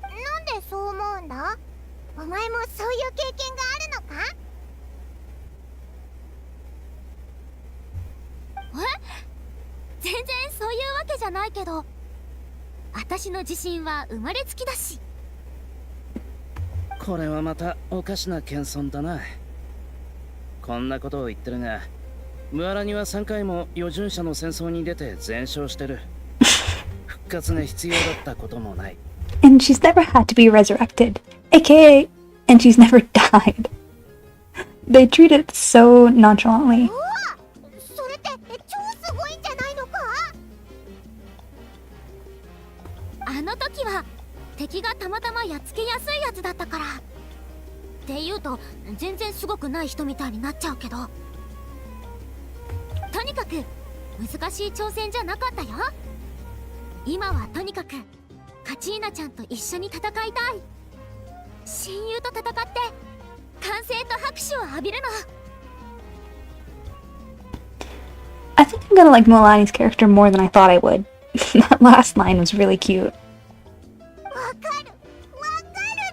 なんでそう思うんだ？お前もそういう経験があるのか？え？全然そういうわけじゃないけど、私の自信は生まれつきだし。これはまたおかしな謙遜だな。こんなことを言ってるが、ムアラニは3回も余順者の戦争に出て全勝してる。復活が必要だったこともない。 And she's never had to be resurrected. AKA, and she's never died. They treat it so nonchalantly. うわ、それって超すごいんじゃないのか。あの時は敵がたまたまやっつけやすいやつだったからって言うと全然すごくない人みたいになっちゃうけど、とにかく難しい挑戦じゃなかったよ。今はとにかくカチーナちゃんと一緒に戦いたい。親友と戦って歓声と拍手を浴びるの。 I think I'm gonna like Milani's character more than I thought I would. That last line was really cute. わかる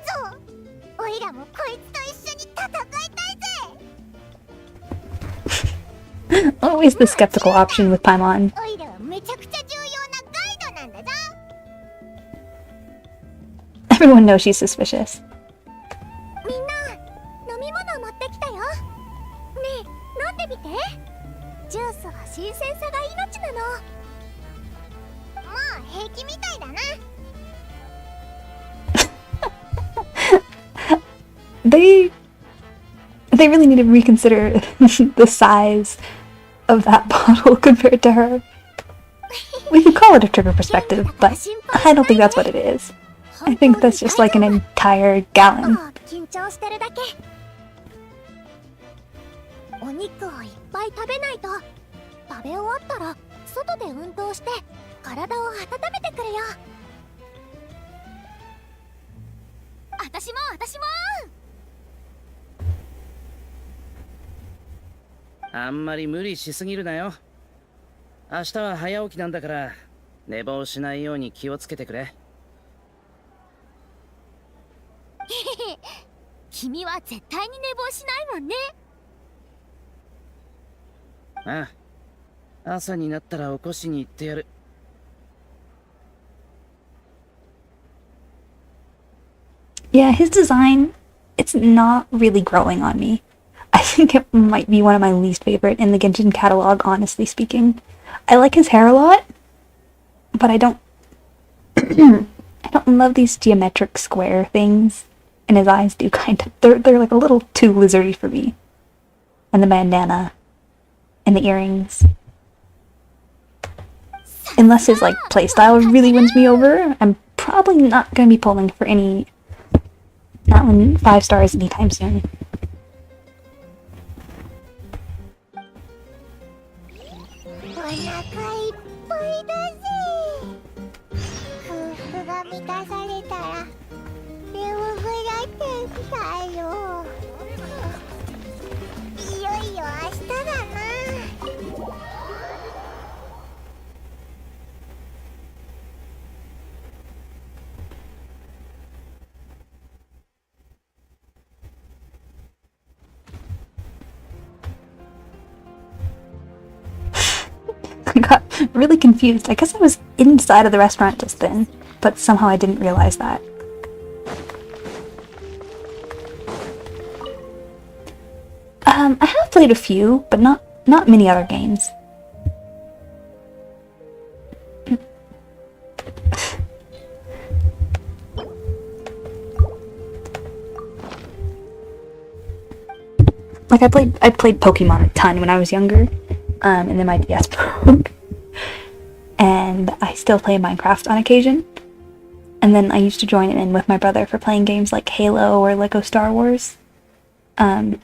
ぞ。おいらもこいつと一緒に戦いたいぜ。 Always the skeptical option with Paimon. おいらはめちゃくちゃ重要なガイドなんだぞ。 Everyone knows she's suspicious. みんな飲み物持ってきたよ。ねえ飲んでみて。ジュースは新鮮さが命なの。まあ平気みたいだな。 They really need to reconsider the size of that bottle compared to her. We could call it a trigger perspective, but I don't think that's what it is. I think that's just like an entire gallon. 緊張してるだけ。お肉をいっぱい食べないと。食べ終わったら外で運動して体を温めてくれよ。私も。あんまり無理しすぎるなよ。明日は早起きなんだから寝坊しないように気をつけてくれ。君は絶対に寝坊しないもんね。ああ、朝になったら起こしに行ってやる。 Yeah, his design, it's not really growing on me. I think it might be one of my least favorite in the Genshin catalog, honestly speaking. I like his hair a lot, but I don't I don't love these geometric square things, and his eyes do kind of they're like a little too lizardy for me. And the bandana and the earrings. Unless his like playstyle really wins me over, I'm probably not going to be pulling for not in 5 stars anytime soon. お腹いっぱいだぜ。空腹が満たされたら眠くなってきたよ。いよいよ明日だな。 I got really confused. I guess I was inside of the restaurant just then, but somehow I didn't realize that. I have played a few, but not many other games. Like I played Pokemon a ton when I was younger. And then my DS broke. And I still play Minecraft on occasion. And then I used to join in with my brother for playing games like Halo or Lego Star Wars. But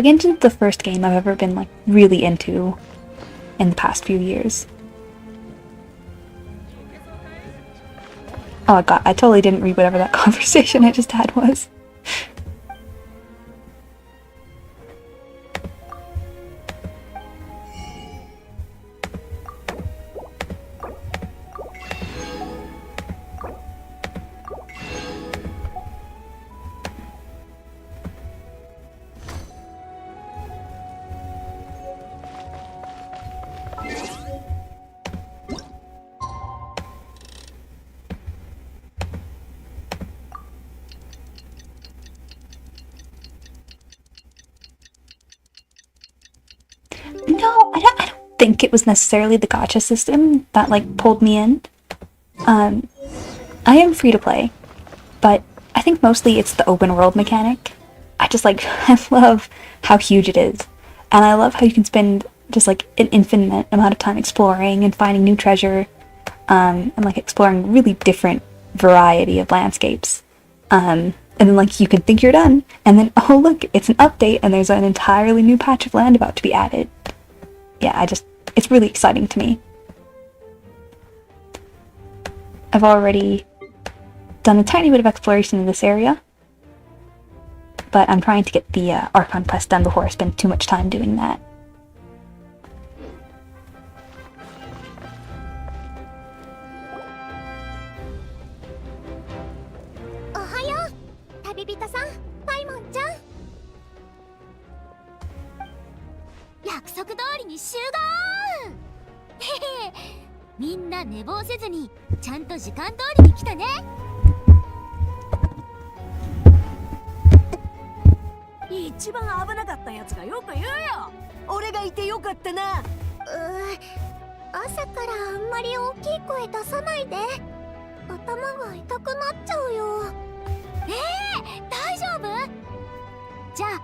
Genshin's the first game I've ever been like really into in the past few years. Oh god, I totally didn't read whatever that conversation I just had was. No, I don't think it was necessarily the gacha system that like pulled me in. I am free to play, but I think mostly it's the open world mechanic. I just like, I love how huge it is, and I love how you can spend just like an infinite amount of time exploring and finding new treasure, and like exploring really different variety of landscapes. And then like you can think you're done, and then oh look, it's an update and there's an entirely new patch of land about to be added. Yeah, it's really exciting to me. I've already done a tiny bit of exploration in this area, but I'm trying to get the Archon quest done before I spend too much time doing that. Ohayo, 旅人さん、パイモンちゃん。約束通りに集合。へへ、みんな寝坊せずにちゃんと時間通りに来たね。一番危なかったやつがよく言うよ。俺がいてよかったな。朝からあんまり大きい声出さないで。頭が痛くなっちゃうよ。大丈夫？じゃあ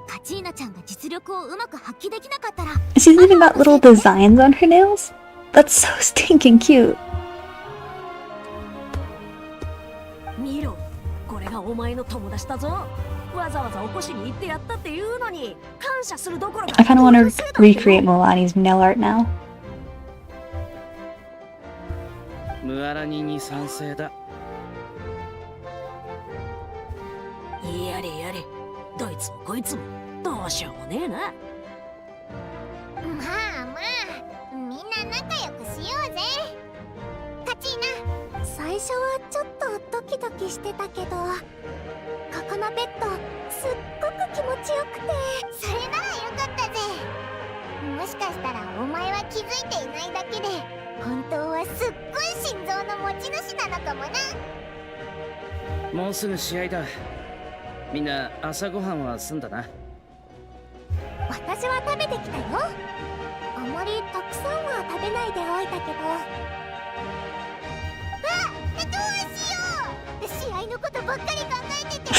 カチーナちゃんが実力をうまく発揮できなかったら。She's even got little designs on her nails? That's so stinking cute. 見ろ、これがお前の友達だぞ。わざわざ起こしに行ってやったっていうのに感謝するどころか。I kind of want to recreate Milani's nail art now. ムアラニに賛成だ。やれやれ、どいつもこいつもどうしようもねえな。まあまあ、みんな仲良くしようぜ。カチーナ、最初はちょっとドキドキしてたけど、ここのベッドすっごく気持ちよくて、それならよかったぜ。もしかしたらお前は気づいていないだけで、本当はすっごい心臓の持ち主なのかもな。もうすぐ試合だ。みんな朝ごはんは済んだな。私は食べてきたよ。あまりたくさんは食べないでおいたけど。どうしよう。試合のことばっかり考えてて。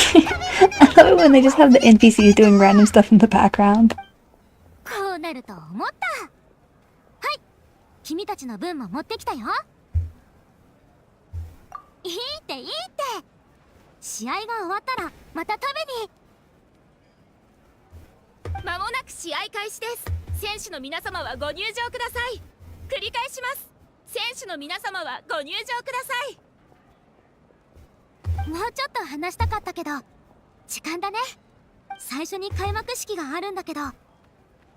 I love it when they just have the NPCs doing random stuff in the background. こうなると思った。はい、君たちの分も持ってきたよ。いいっていいって。試合が終わったらまた食べに。間もなく試合開始です。選手の皆様はご入場ください。繰り返します。選手の皆様はご入場ください。もうちょっと話したかったけど時間だね。最初に開幕式があるんだけど、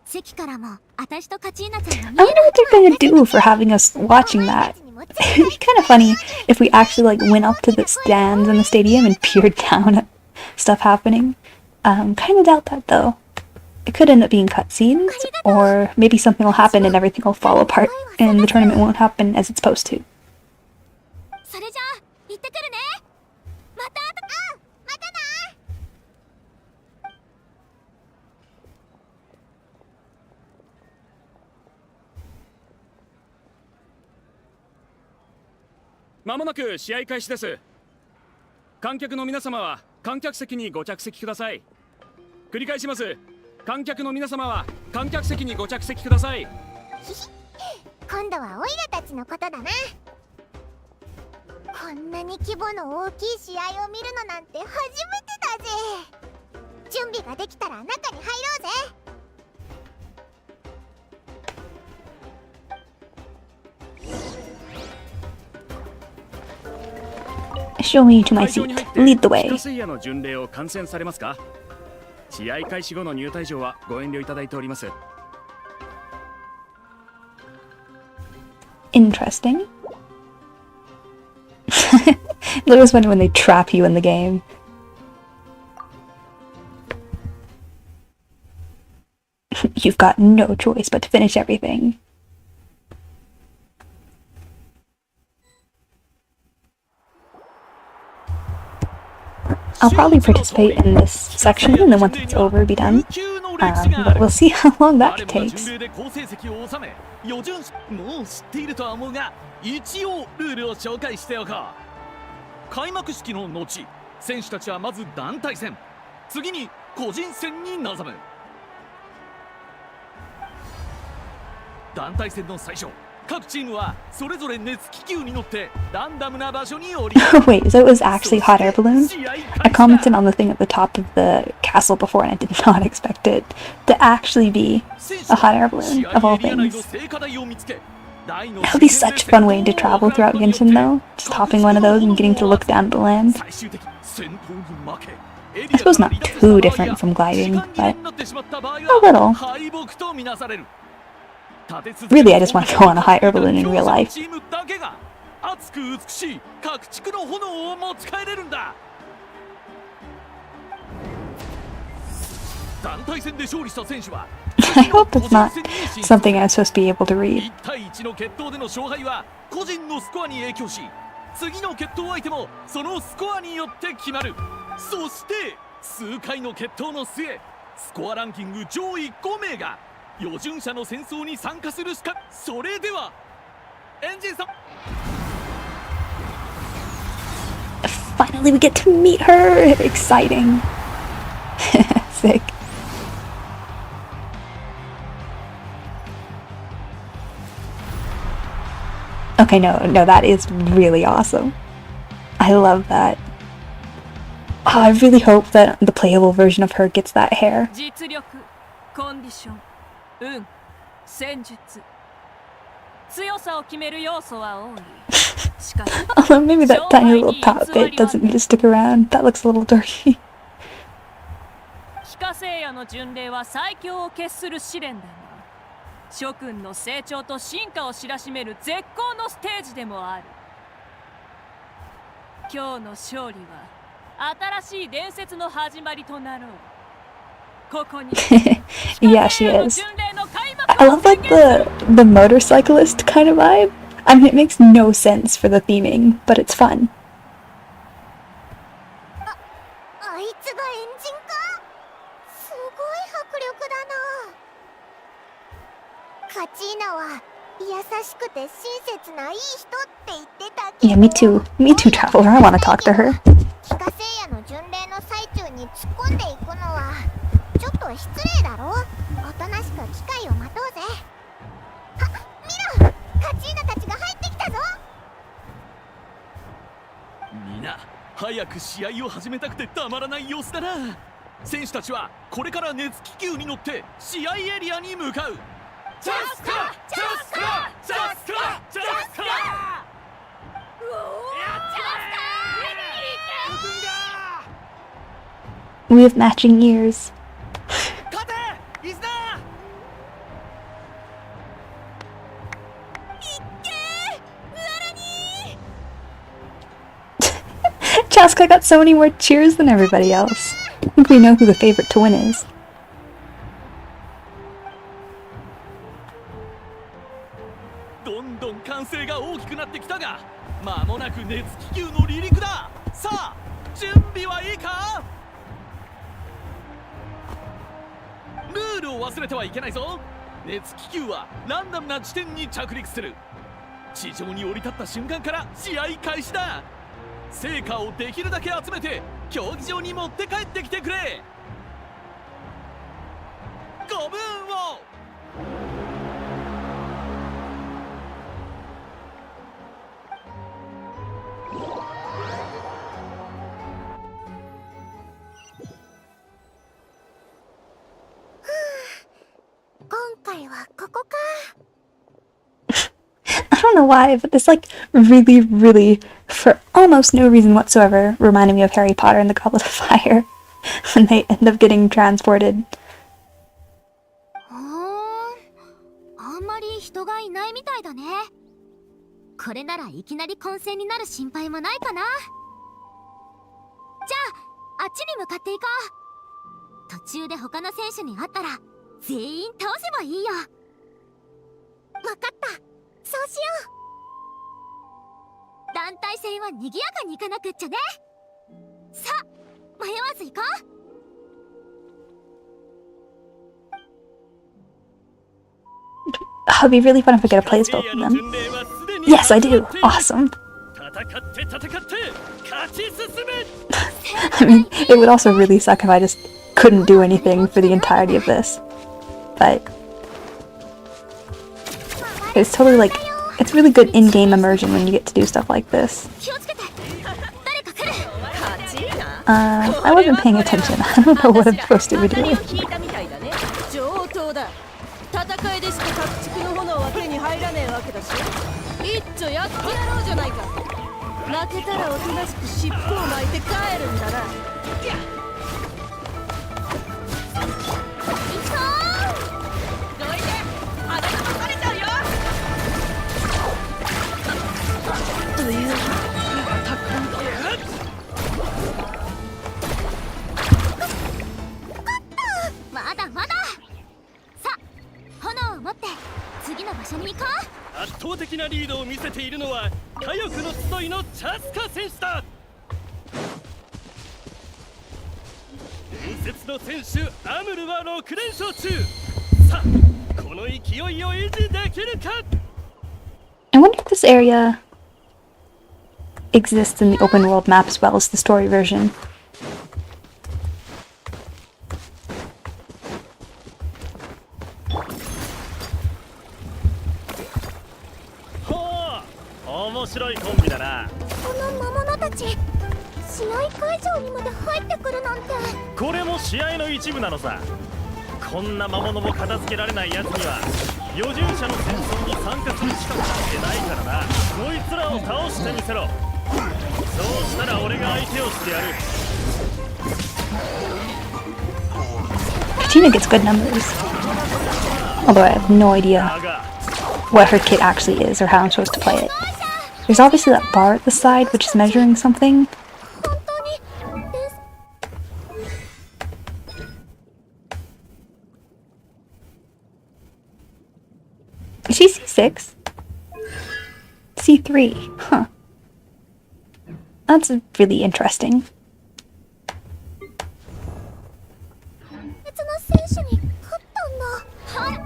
席からも私とカチーナちゃんが I wonder what they're gonna do for having us watching that. It'd be kind of funny if we actually like went up to the stands in the stadium and peered down at stuff happening. Kind of doubt that though. It could end up being cutscenes, or maybe something will happen and everything will fall apart, and the tournament won't happen as it's supposed to. それじゃあ行ってくるね。またまたな。まもなく試合開始です。観客の皆様は観客席にご着席ください。繰り返します。観客の皆様は観客席にご着席ください。今度はオイラたちのことだな。こんなに規模の大きい試合を見るのなんて初めてだぜ。準備ができたら中に入ろうぜ。Show me to my seat. Lead the way. 聖夜の巡礼を観戦されますか？試合開始後の入退場はご遠慮いただいております。Interesting. It was funny when they trap you in the game. You've got no choice but to finish everything. I'll probably participate in this section, and then once it's over, be done. but we'll see how long that 誰もが takes. 巡礼で好成績を収め余準もう知っているとは思うが一応ルールを紹介しておこう。開幕式の後選手たちはまず団体戦次に個人戦に臨む。団体戦の最初各チームはそれぞれ熱気球に乗ってランダムな場所に降り Wait, so it was actually hot air balloon? I commented on the thing at the top of the castle before and I did not expect it to actually be a hot air balloon, of all things. That would be such a fun way to travel throughout Genshin though, just hopping one of those and getting to look down at the land. I suppose not too different from gliding, but a little. Really, I just want to go on a hot air balloon in real life. 熱く美しい各地区の炎を持ち帰れるんだ。団体戦で勝利した選手は I hope it's not something I'm supposed to be able to read. 1対1の決闘での勝敗は個人のスコアに影響し次の決闘相手もそのスコアによって決まる。そして数回の決闘の末スコアランキング上位5名が余準者の戦争に参加するしか。それではエンジンさん Finally, we get to meet her! Exciting. Sick. Okay, no, that is really awesome. I love that. Oh, I really hope that the playable version of her gets that hair. 実力、コンディション、運、戦術、強さを決める要素は多い。しかし、 Although maybe that tiny little top bit doesn't need to stick around. That looks a little dirty. 非化聖夜の巡礼は最強を決する試練だが、諸君の成長と進化を知らしめる絶好のステージでもある。今日の勝利は新しい伝説の始まりとなろう。ここに Yeah, she is. I love like the motorcyclist kind of vibe. I mean, it makes no sense for the theming, but it's fun. あいつがエンジンか。すごい迫力だな。カチーナは優しくて親切ないい人って言ってたけど。 Yeah, me too. Me too, Traveler. I want to talk to her. 非化聖夜の巡礼の最中に突っ込んでいくのはちょっと失礼だろ。おとなしく機会を待とうぜ。あ、見ろ、カチーナたちが入ってきたぞ。みんな早く試合を始めたくてたまらない様子だな。選手たちはこれから熱気球に乗って試合エリアに向かう。ジャスカジャスカジャスカジャスカ。We have matching ears. 勝てイズナー。 Chaska got so many more cheers than everybody else. I think we know who the favorite to win is. どんどん歓声が大きくなってきたが間もなく熱気球の離陸だ。さあ準備はいいか。ルールを忘れてはいけないぞ。熱気球はランダムな地点に着陸する。地上に降り立った瞬間から試合開始だ。成果をできるだけ集めて競技場に持って帰ってきてくれ。ご分を。今回はここか。 I don't know why, but this like really, for almost no reason whatsoever, reminded me of Harry Potter and the Goblet of Fire when they end up getting transported. あんまり人がいないみたいだね。これならいきなり混戦になる心配もないかな。じゃあ、あっちに向かっていこう。途中で他の選手に会ったら全員倒せばいいよ。わかった、そうしよう。団体戦は賑やかにいかなくっちゃね。さあ、迷わず行こう。It'd be really fun if I get to play as both of them. Yes, I do. Awesome. I mean, it would also really suck if I just couldn't do anything for the entirety of this. But it's totally like, it's really good in-game immersion when you get to do stuff like this. I wasn't paying attention. I don't know what I'm supposed to be doing. 戦いでしか各地区の炎は手に入らねえわけだし、一丁やってやろうじゃないか。負けたらおとなしく尻尾を巻いて帰るんだな。どいて、あなたもされちゃうよ。というたくんだ。まだまだ。さあ、炎を持って次の場所に行こう。圧倒的なリードを見せているのは火力の集いのチャスカ選手だ。伝説の選手アムルは6連勝中。さあ、この勢いを維持できるか。 I wonder if this area exists in the open world map as well as the story version. Ha! 面白いコンビだな。この魔物たち、試合会場にまで入ってくるなんて。これも試合の一部なのさ。こんな魔物も片付けられないやつには余重者の戦争に参加する資格なんてないからな。こいつらを倒してみせろ。そうしたら俺が相手をしてやる。 Katina gets good numbers. Although I have no idea what her kit actually is or how I'm supposed to play it. There's obviously that bar at the side which is measuring something. Is she C6? C3, huh. That's really interesting. 別の選手に勝ったんだ。はい。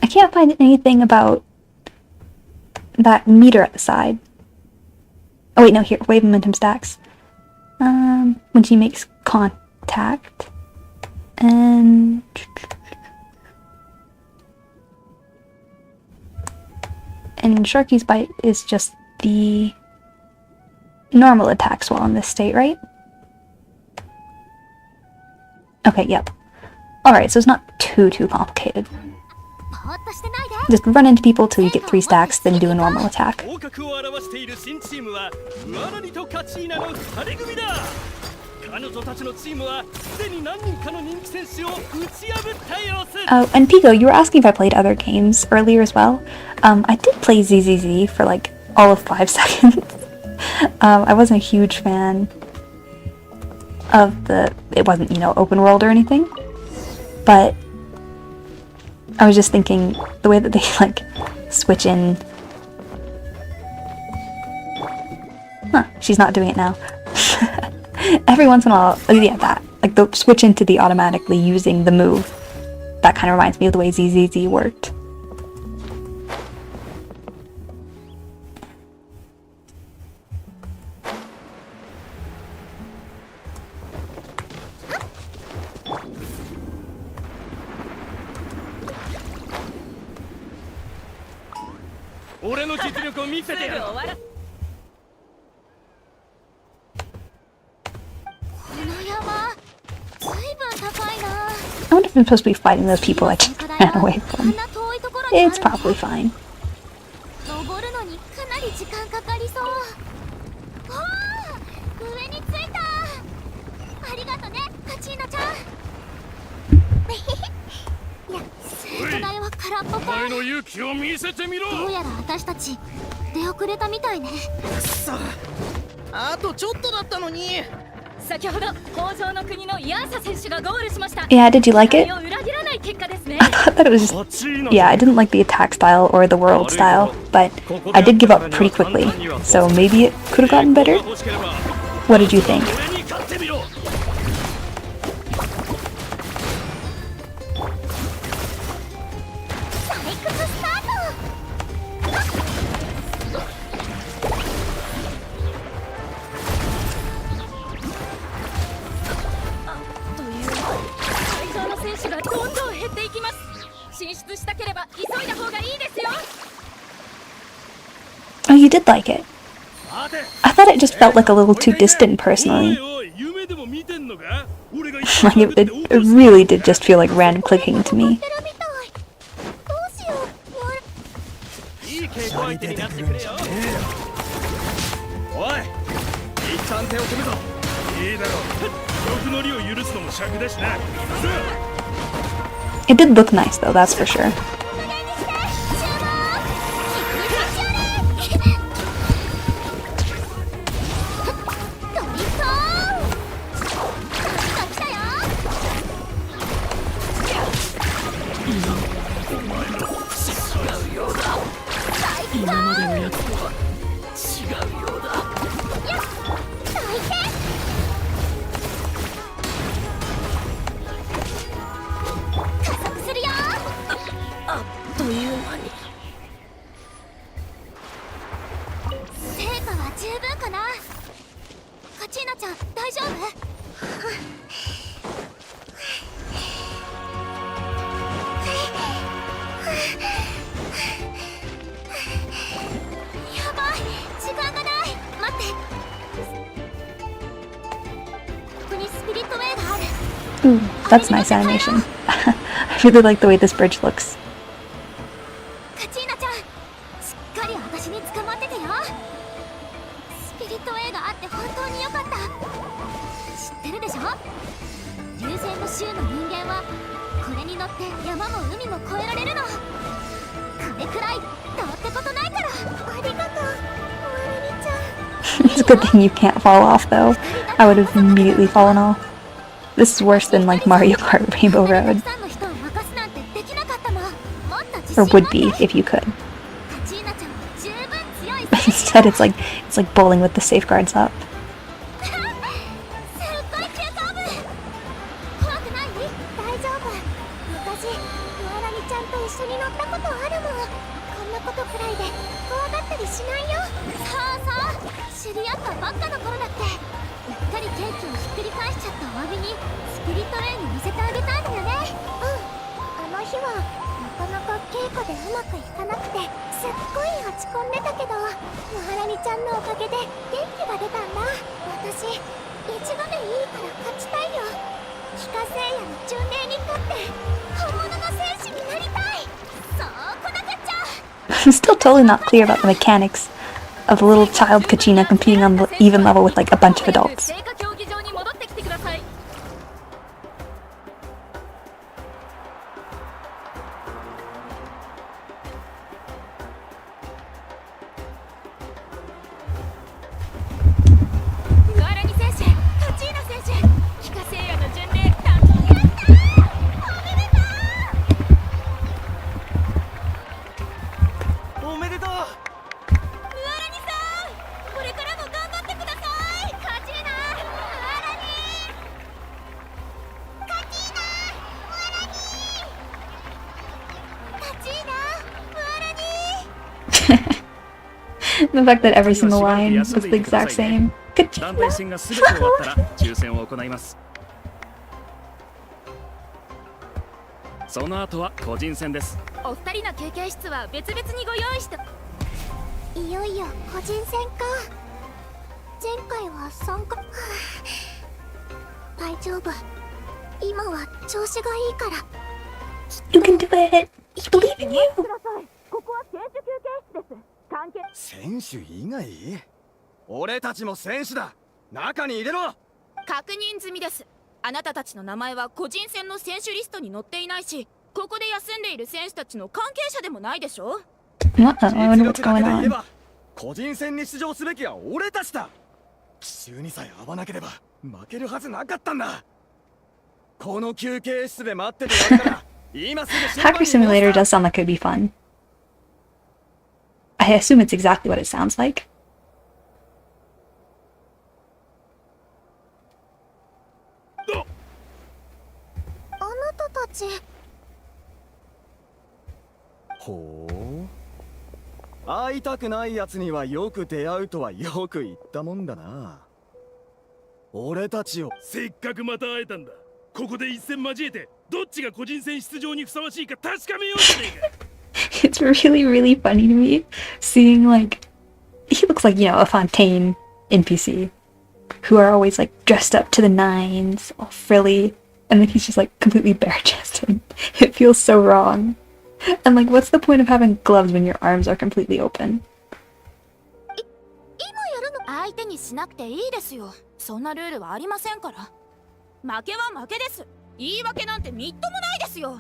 I can't find anything about that meter at the side. Oh wait, no, here, wave momentum stacks. When she makes contact. And... and Sharky's bite is just the normal attacks while in this state, right? Okay, yep. Alright, so it's not too complicated. Just run into people till you get 3 stacks, then do a normal attack. Oh, and Pico, you were asking if I played other games earlier as well. I did play ZZZ for like all of 5 seconds. I wasn't a huge fan of the... it wasn't, you know, open world or anything. But I was just thinking the way that they like switch in. Huh, she's not doing it now. Every once in a while, oh yeah, that. Like they'll switch into the automatically using the move. That kind of reminds me of the way ZZZ worked. I wonder if I'm supposed to be fighting those people I just ran away from. It's probably fine. Yeah, did you like it? I thought that it was just, yeah, I didn't like the attack style or the world style, but I did give up pretty quickly, so maybe it could have gotten better? What did you think? 進出したければ急いだ方がいいですよ。 Oh, you did like it. I thought it just felt like a little too distant personally. Like it really did just feel like random clicking to me. いい稽古相手になってくれよ。おい、一旦手を組むぞ。いいだろう。欲の利を許すのも尺だしな。 It did look nice though, that's for sure. Ooh, that's nice animation. I really like the way this bridge looks. It's a good thing you can't fall off though. I would have immediately fallen off. This is worse than like Mario Kart Rainbow Road. Or would be if you could. Instead it's like bowling with the safeguards up. I'm still totally not clear about the mechanics of a little child Kachina competing on the even level with like a bunch of adults. The fact that every single line was the exact same. 団体戦がすべて終わったら抽選を行います。その後は個人戦です。お二人の休憩室は別々にご用意して。いよいよ個人戦か。前回は参加。大丈夫。今は調子がいいから。You can do it. I believe in you. ここは選手休憩室です。関係。選手以外？俺たちも選手だ。中に入れろ。確認済みです。あなたたちの名前は個人戦の選手リストに載っていないし、ここで休んでいる選手たちの関係者でもないでしょ。What? I wonder what's going on. 個人戦に出場すべきは俺たちだ。奇襲にさえ合わなければ負けるはずなかったんだ。この休憩室で待っててやるから今すぐ審 Hacker 判に Simulator 戻 does sound like it would be fun. I assume it's exactly what it sounds like. あなたたちほう。会いたくないやつにはよく出会うとはよく言ったもんだな。俺たちをせっかくまた会えたんだ。ここで一戦交えてどっちが個人戦出場にふさわしいか確かめようじゃねえか。It's really, really funny to me seeing, like, he looks like, you know, a Fontaine NPC who are always, like, dressed up to the nines, all frilly, and then he's just, like, completely bare-chested. It feels so wrong. And, like, what's the point of having gloves when your arms are completely open? 今やるの相手にしなくていいですよ。そんなルールはありませんから。負けは負けです。言い訳なんてみっともないですよ。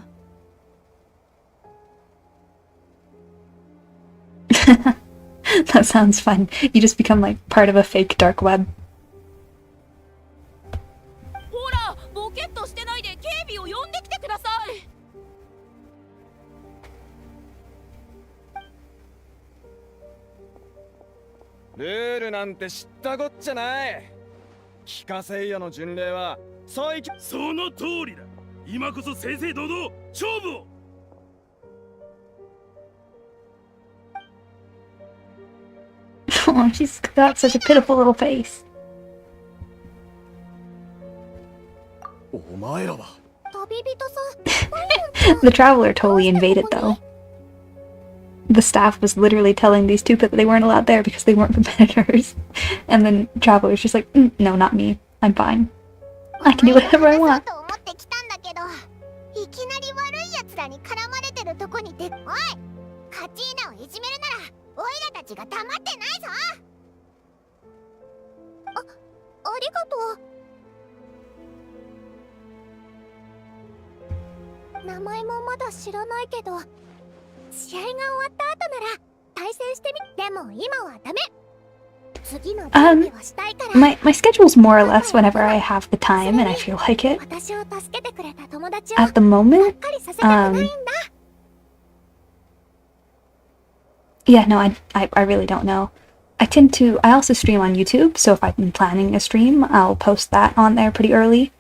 That sounds fun. You just become, like, part of a fake dark web. ほら、ボケっとしてないで警備を呼んできてください。ルールなんて知ったこっちゃない。帰化聖夜の巡礼は最強。その通りだ。今こそ正々堂々勝負を。Oh, she's got such a pitiful little face. お前らは旅人さん The traveler totally invaded, though. The staff was literally telling these two that they weren't allowed there because they weren't competitors. And then traveler's just like, no, not me. I'm fine. I can do whatever I want. と思ってきたんだけど、いきなり悪い奴らに絡まれてるとこにおい、カチーナをいじめるならオイラたちが黙ってないぞ。ありがとう。名前もまだ知らないけど、試合が終わった後なら対戦してみ。でも今はダメ。次の準備をしたいから。My schedule's more or less whenever I have the time and I feel like it. 私を助けてくれた友達を At the moment, がっかりさせたくないんだ。yeah, no, I really don't know. I also stream on YouTube, so if I've been planning a stream, I'll post that on there pretty early.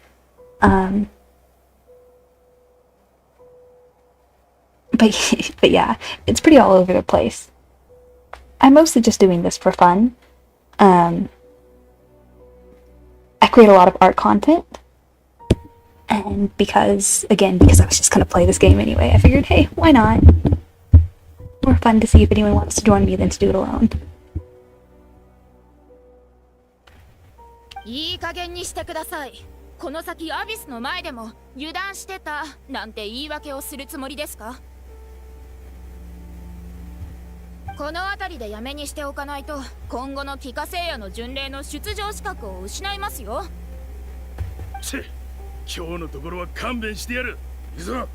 But yeah, it's pretty all over the place. I'm mostly just doing this for fun. I create a lot of art content. And because I was just gonna play this game anyway, I figured, hey, why not? More fun to see if anyone wants to join me than to do it alone. いい加減にしてください。この先アビスの前でも油断してたなんて言い訳をするつもりですか？この辺りでやめにしておかないと今後の帰化聖夜の巡礼の出場資格を失いますよ。今日のところは勘弁してやる。いいぞ。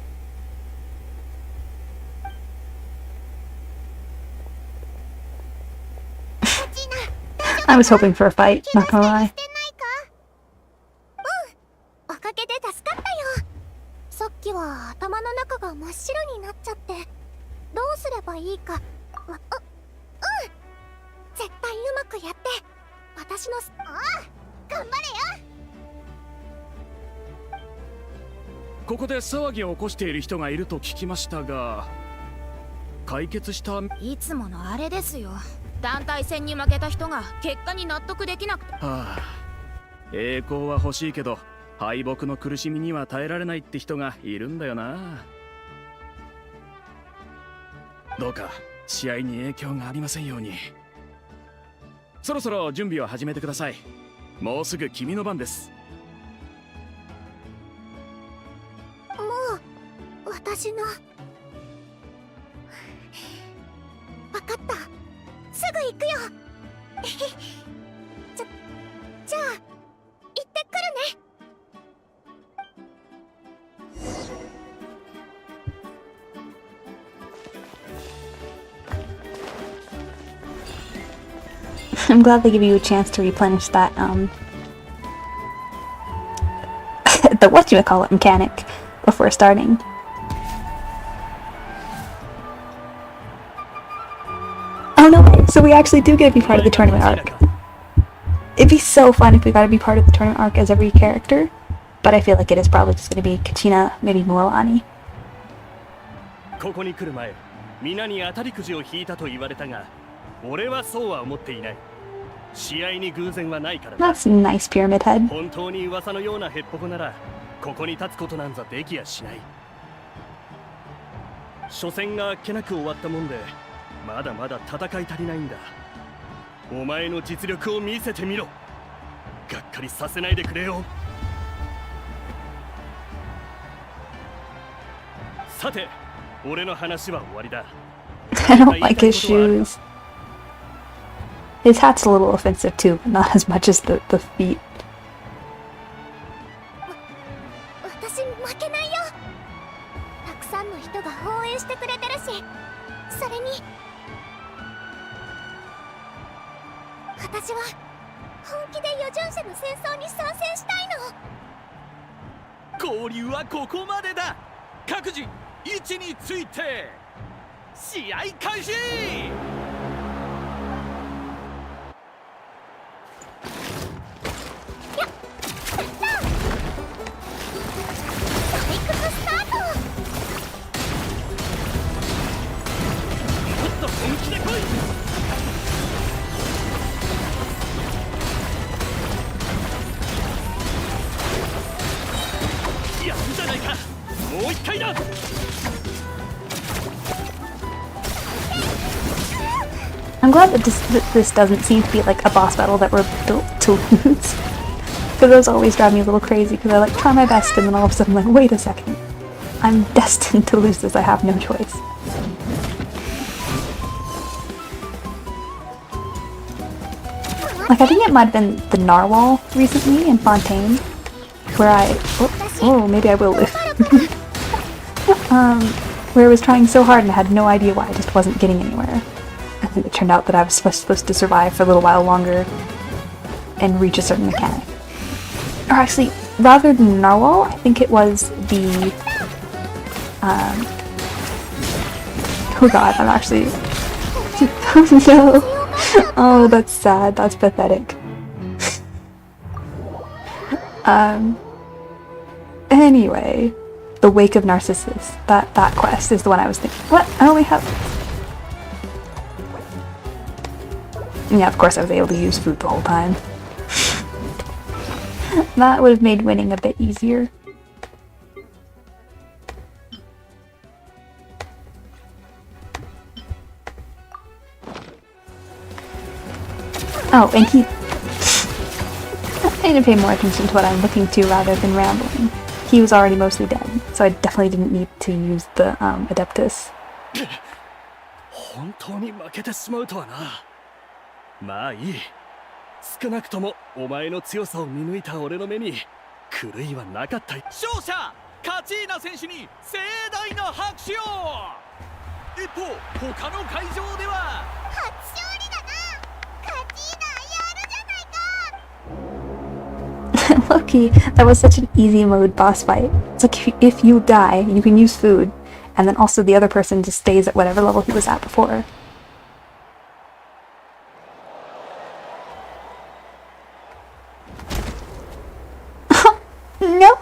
I was hoping for a fight, not gonna lie. おかげで助かったよ。さっきは頭の中が真っ白になっちゃって、どうすればいいか。絶対うまくやって、私の頑張れよ。ここで騒ぎを起こしている人がいると聞きましたが、解決した。いつものあれですよ。団体戦に負けた人が結果に納得できなくて。はあ、栄光は欲しいけど敗北の苦しみには耐えられないって人がいるんだよな。どうか試合に影響がありませんように。そろそろ準備を始めてください。もうすぐ君の番です。もう私の。分かった、すぐ行くよ。じゃあ行ってくるね。I'm glad they give you a chance to replenish that, the whatchamacallit mechanic before starting. So we actually do get to be part of the tournament arc. It'd be so fun if we got to be part of the tournament arc as every character, but I feel like it is probably just going to be Kachina, maybe Mualani. ここに来る前、皆に当たりくじを引いたと言われたが、俺はそうは思っていない。試合に偶然はないからな。That's nice, Pyramid Head. 本当に噂のようなヘッポコなら、ここに立つことなんざできやしない。初戦があっけなく終わったもんで、まだまだ戦い足りないんだ。お前の実力を見せてみろ。がっかりさせないでくれよ。さて、俺の話は終わりだ。I don't like his shoes. His hat's a little offensive too, but not as much as the feet. 私負けないよ。たくさんの人が応援してくれてるし、それに私は本気で余順者の戦争に参戦したいの。交流はここまでだ。各自位置について試合開始。I'm glad that this doesn't seem to be like a boss battle that we're built to lose. Because those always drive me a little crazy because I like try my best and then all of a sudden I'm like, wait a second. I'm destined to lose this, I have no choice. Like I think it might have been the Narwhal recently in Fontaine. Where maybe I will live. Where I was trying so hard and I had no idea why I just wasn't getting anywhere. And it turned out that I was supposed to survive for a little while longer and reach a certain mechanic. Or actually, rather than Narwhal, I think it was the... oh god, I'm actually... oh no! Oh, that's sad, that's pathetic. Anyway, The Wake of Narcissus. That quest is the one I was thinking. What? I only have... Yeah, of course I was able to use food the whole time. That would have made winning a bit easier. Oh, and he... I need to pay more attention to what I'm looking to rather than rambling. He was already mostly dead, so I definitely didn't need to use the Adeptus. 本当に負けてしまうとはな。まあいい。少なくともお前の強さを見抜いた俺の目に狂いはなかった。勝者カチーナ選手に盛大な拍手を。一方他の会場では初勝利だな。カチーナやるじゃないか。Lucky, that was such an easy mode boss fight. It's like if you die, you can use food, and then also the other person just stays at whatever level he was at before. No!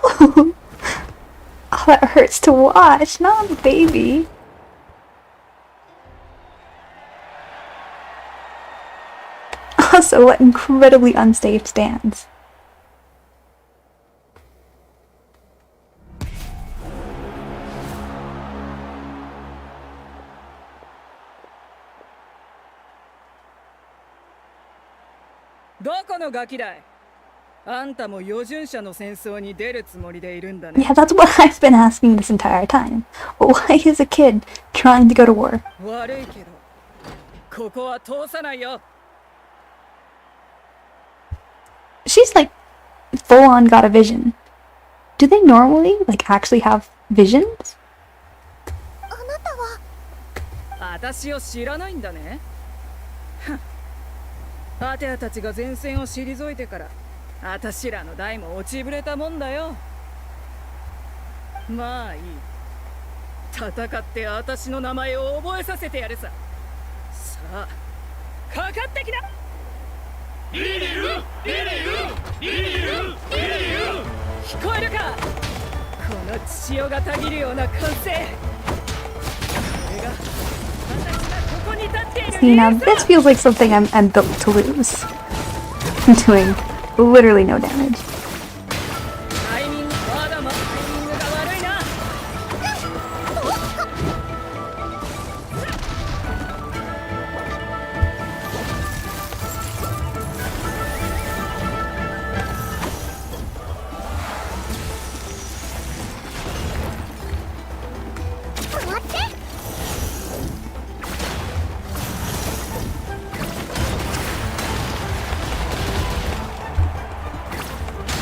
Oh, that hurts to watch, not the baby. Also, what incredibly unsafe stands. Yeah, that's what I've been asking this entire time. Why is a kid trying to go to war? She's like full on got a vision. Do they normally like actually have visions? 私を知らないんだね。アテアたちが前線を退いてから、私らの代も落ちぶれたもんだよ。まあいい。戦って私の名前を覚えさせてやるさ。さあ、かかってきな。聞こえるか、この血潮がたぎるような歓声。これが私がここに立っている See, now this feels like something I'm built to lose. I'm doing literally no damage. タイミング、まだまだタイミングが悪いな。待って。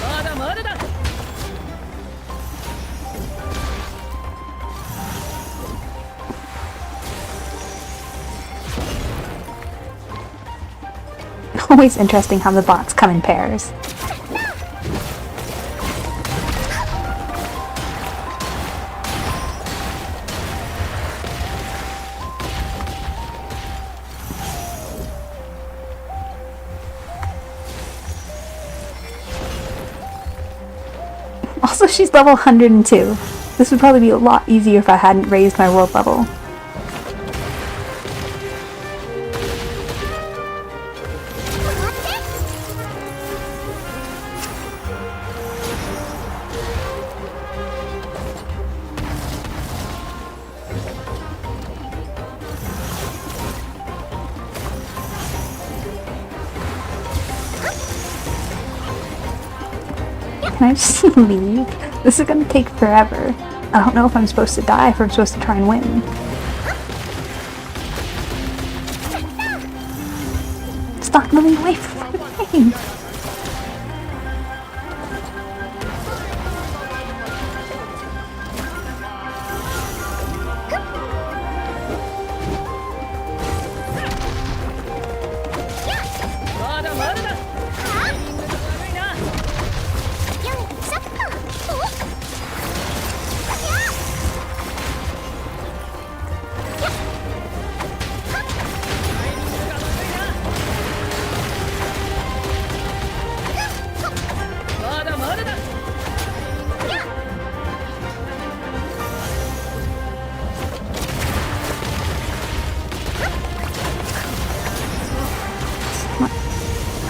まだまだだ。 Always interesting how the bots come in pairs. Also, she's level 102. This would probably be a lot easier if I hadn't raised my world level. Can I just leave? This is gonna take forever. I don't know if I'm supposed to die or if I'm supposed to try and win. Stop moving away from the game!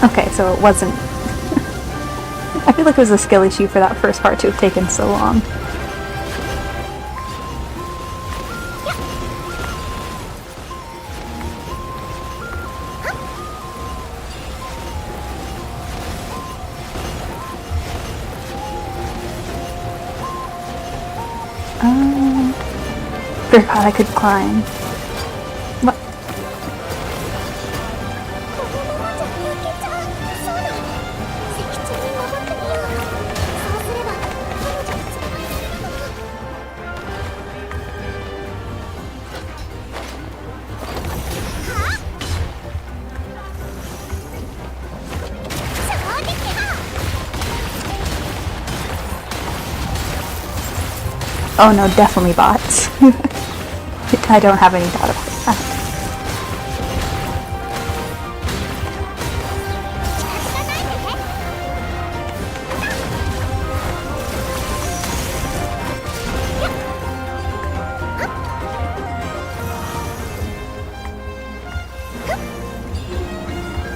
Okay, so it wasn't... I feel like it was a skill issue for that first part to have taken so long. Forgot I could climb. What? このままじゃ抜けちゃう。そうだ。石柱に登ってみよう。そうすれば彼女に捕まえられるのか。はあ？衝撃波。 Oh no, definitely bots. I don't have any doubt about that.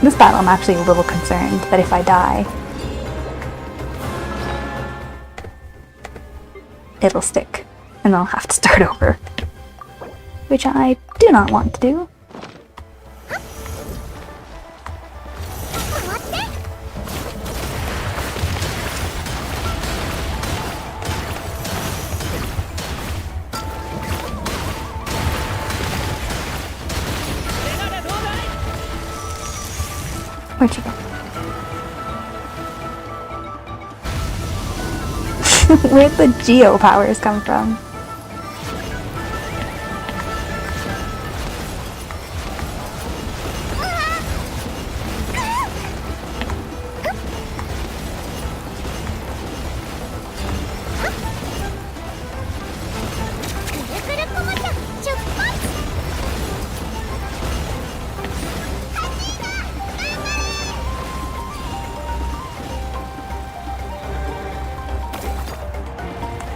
This battle I'm actually a little concerned that if I die, it'll stick, and I'll have to start over. Which I do not want to do. Where'd you go? Where'd the geo powers come from?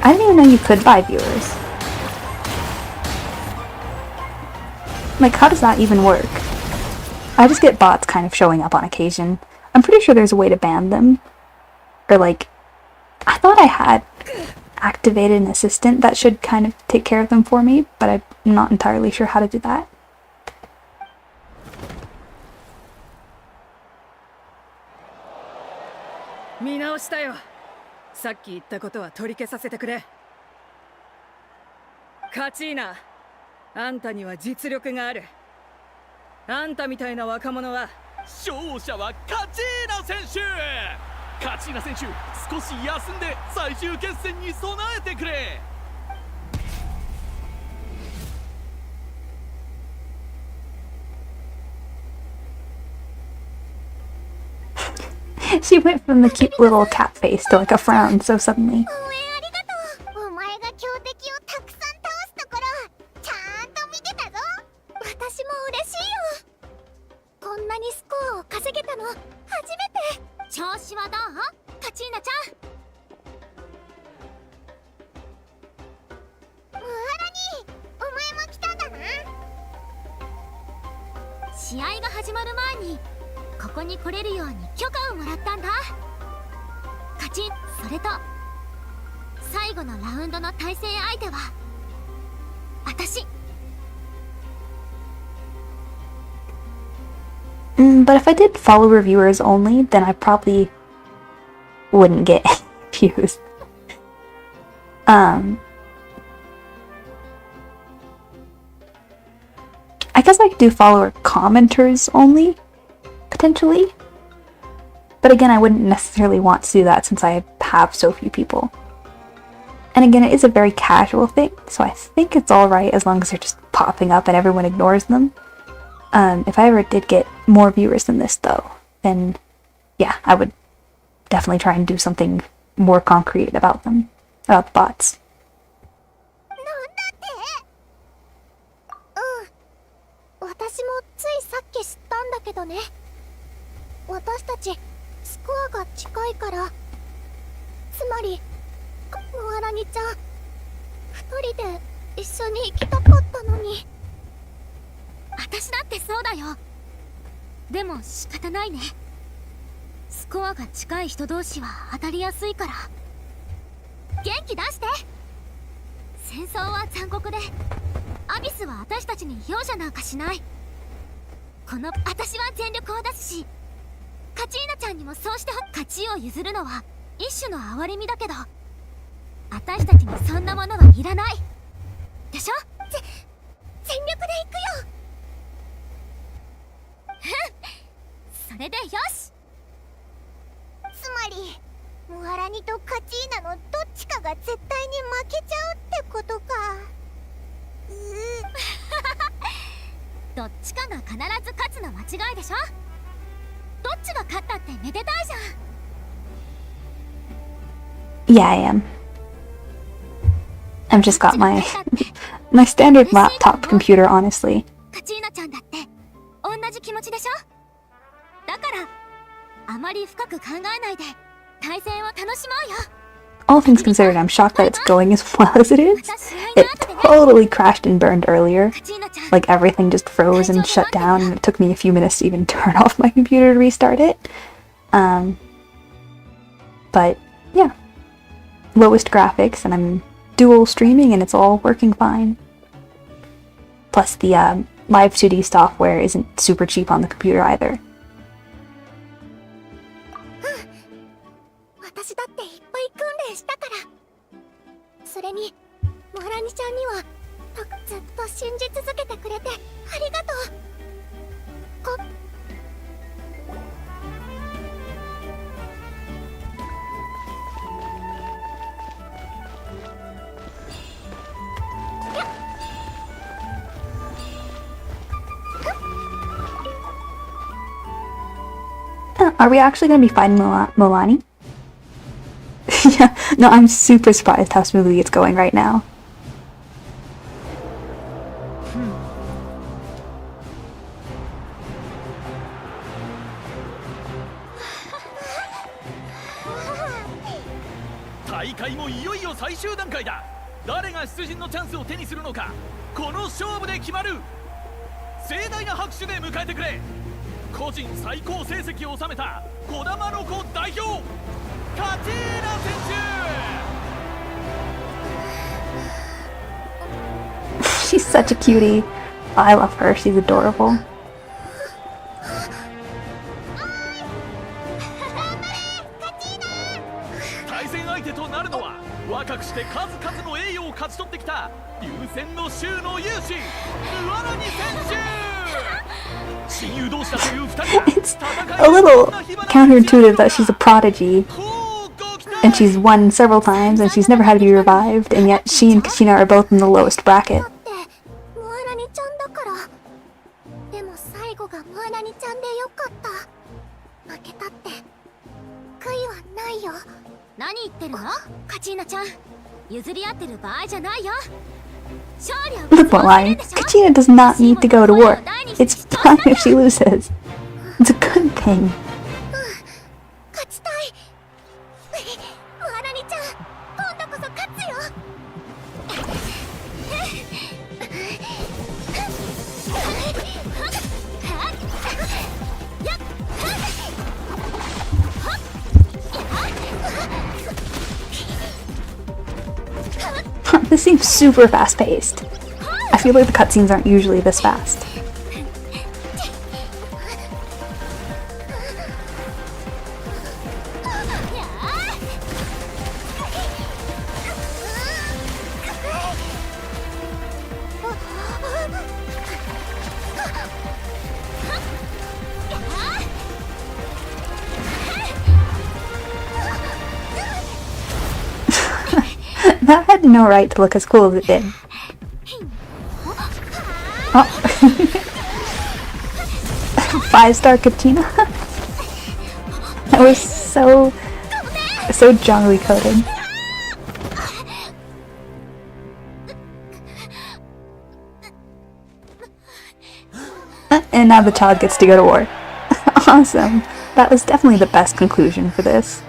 I didn't even know you could buy viewers. Like, how does that even work? I just get bots kind of showing up on occasion. I'm pretty sure there's a way to ban them. Or like, I thought I had activated an assistant that should kind of take care of them for me, but I'm not entirely sure how to do that. She went from the cute little cat face to like a frown so suddenly. 応援ありがとう。お前が強敵をたくさん倒すところちゃんと見てたぞ。私も嬉しいよ。こんなにスコアを稼げたの初めて。調子はどう？カチーナちゃん。ムハラニー、お前も来たんだな。試合が始まる前にここに来れるように許可をもらったんだ。カチン。それと最後のラウンドの対戦相手は私。But if I did follow reviewers only, then I probably wouldn't get any views. I guess I could do follower commenters only, potentially. But again, I wouldn't necessarily want to do that since I have so few people. And again, it is a very casual thing, so I think it's alright as long as they're just popping up and everyone ignores them. If I ever did get more viewers than this though, then yeah, I would definitely try and do something more concrete about them, about the bots. なんだって。私もついさっき知ったんだけどね。私たちスコアが近いから、つまりムハラニちゃん一人で一緒に行きたかったのに。私だってそうだよ。でも仕方ないね。スコアが近い人同士は当たりやすいから。元気出して。戦争は残酷でアビスは私たちに容赦なんかしない。この私は全力を出すし、カチーナちゃんにもそうして勝ちを譲るのは一種の憐れみだけど、私たちにそんなものはいらないでしょ。全力で行くよ。それでよし。つまりムハラニとカチーナのどっちかが絶対に負けちゃうってことか。どっちかが必ず勝つの間違いでしょ。どっちが勝ったってめでたいじゃん。 Yeah, I am. I've just got my my standard laptop computer, honestly. カチーナちゃんだって同じ気持ちでしょ。だからあまり深く考えないで対戦を楽しもうよ。 All things considered, I'm shocked that it's going as well as it is. It totally crashed and burned earlier. Like everything just froze and shut down, and it took me a few minutes to even turn off my computer to restart it. But yeah, lowest graphics, and I'm dual streaming, and it's all working fine. Plus the Live 2D software isn't super cheap on the computer either. 私だっていっぱい訓練したから。それにムハラニちゃんにはずっと信じ続けてくれてありがとう。Are we actually going to be fighting Milani? Yeah, no, I'm super surprised how smoothly it's going right now. 回もいよいよ最終段階だ。誰が出陣のチャンスを手にするのか、この勝負で決まる。盛大な拍手で迎えてくれ。個人最高成績を収めた児玉の子代表カティーナ選手。 She's such a cutie. I love her. She's adorable. 対戦相手となるのは若くして数々の栄誉を勝ち取ってきた流戦の州の勇士ムアラニ選手。親友同士だという2人が It's a little counterintuitive that she's a prodigy and she's won several times and she's never had to be revived, and yet she and Kachina are both in the lowest bracket. ムアラニちゃんだから。でも最後がムアラニちゃんでよかった。負けたって悔いはないよ。何言ってるのカチーナちゃん。譲り合ってる場合じゃないよ。勝利は Look, what line? Kachina does not need to go to war. It's fine if she loses. It's a good thing. 勝ちたい。ムアラニちゃん、今度こそ勝つよ。This seems super fast-paced. I feel like the cutscenes aren't usually this fast. That had no right to look as cool as it did. Oh. 5-star Kachina. That was so jungly coded. And now the child gets to go to war. Awesome. That was definitely the best conclusion for this.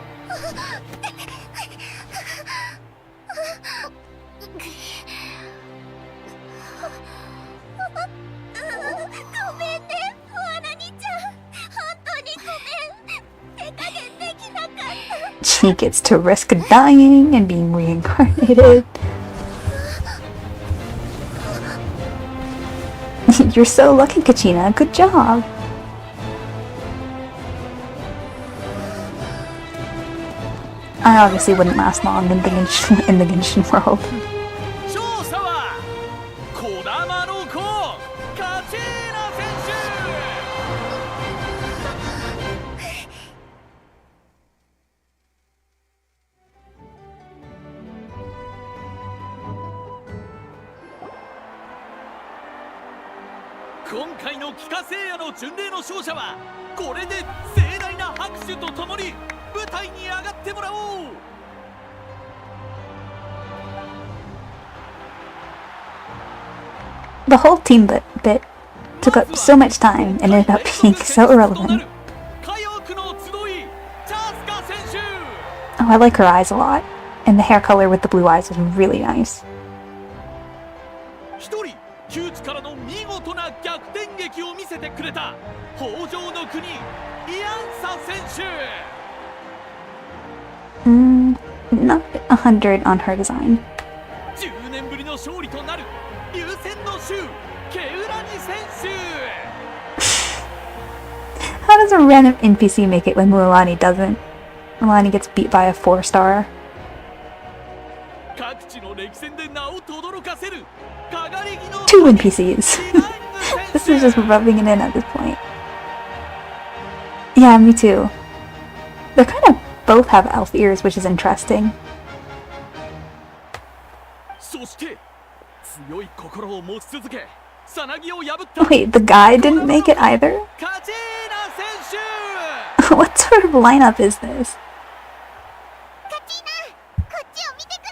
ごめんね、ムアラニちゃん。本当にごめん。手加減できなかった。 She gets to risk dying and being reincarnated. You're so lucky, Kachina. Good job. I obviously wouldn't last long in the Genshin world. 勝者は児玉の子カティーナ選手。今回の帰化聖夜の巡礼の勝者はこれで盛大な拍手とともに舞台に上がってもらおう。 The whole team bit took up so much time and ended up being so irrelevant. Oh, I like her eyes a lot. And the hair color with the blue eyes was really nice. 一人窮地からの見事な逆転劇を見せてくれた北条の国イアンサ選手。 Not 100 on her design. 10年ぶりの勝利となる流戦の州ケウラニ選手。 How does a random NPC make it when Mualani doesn't? Mualani gets beat by a 4-star. 各地の歴戦で名を轟かせるかがりぎの 2 NPCs. This is just rubbing it in at this point. Yeah, me too. They kind of both have elf ears, which is interesting. そして強い心を持ち続けさなぎを破った Wait, the guy didn't make it either? カチーナ選手。 What sort of lineup is this? カチーナ、こっちを見てく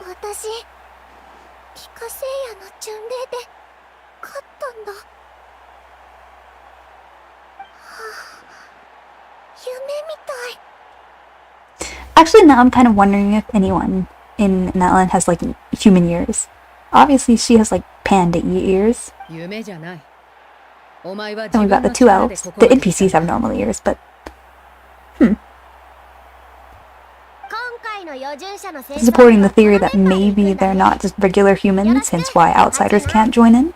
れ。私帰化聖夜の巡礼で勝ったんだ。はあ、夢みたい。Actually, now I'm kind of wondering if anyone in Netherlands has like human ears. Obviously, she has like panda ears. 夢じゃない。お前は Then 自 we've got 分 the の two 力で elves. ここ The まで来た NPCs have normal ears, but 今回の予準者の戦争 supporting the theory that maybe they're not just regular humans, hence why outsiders can't join in.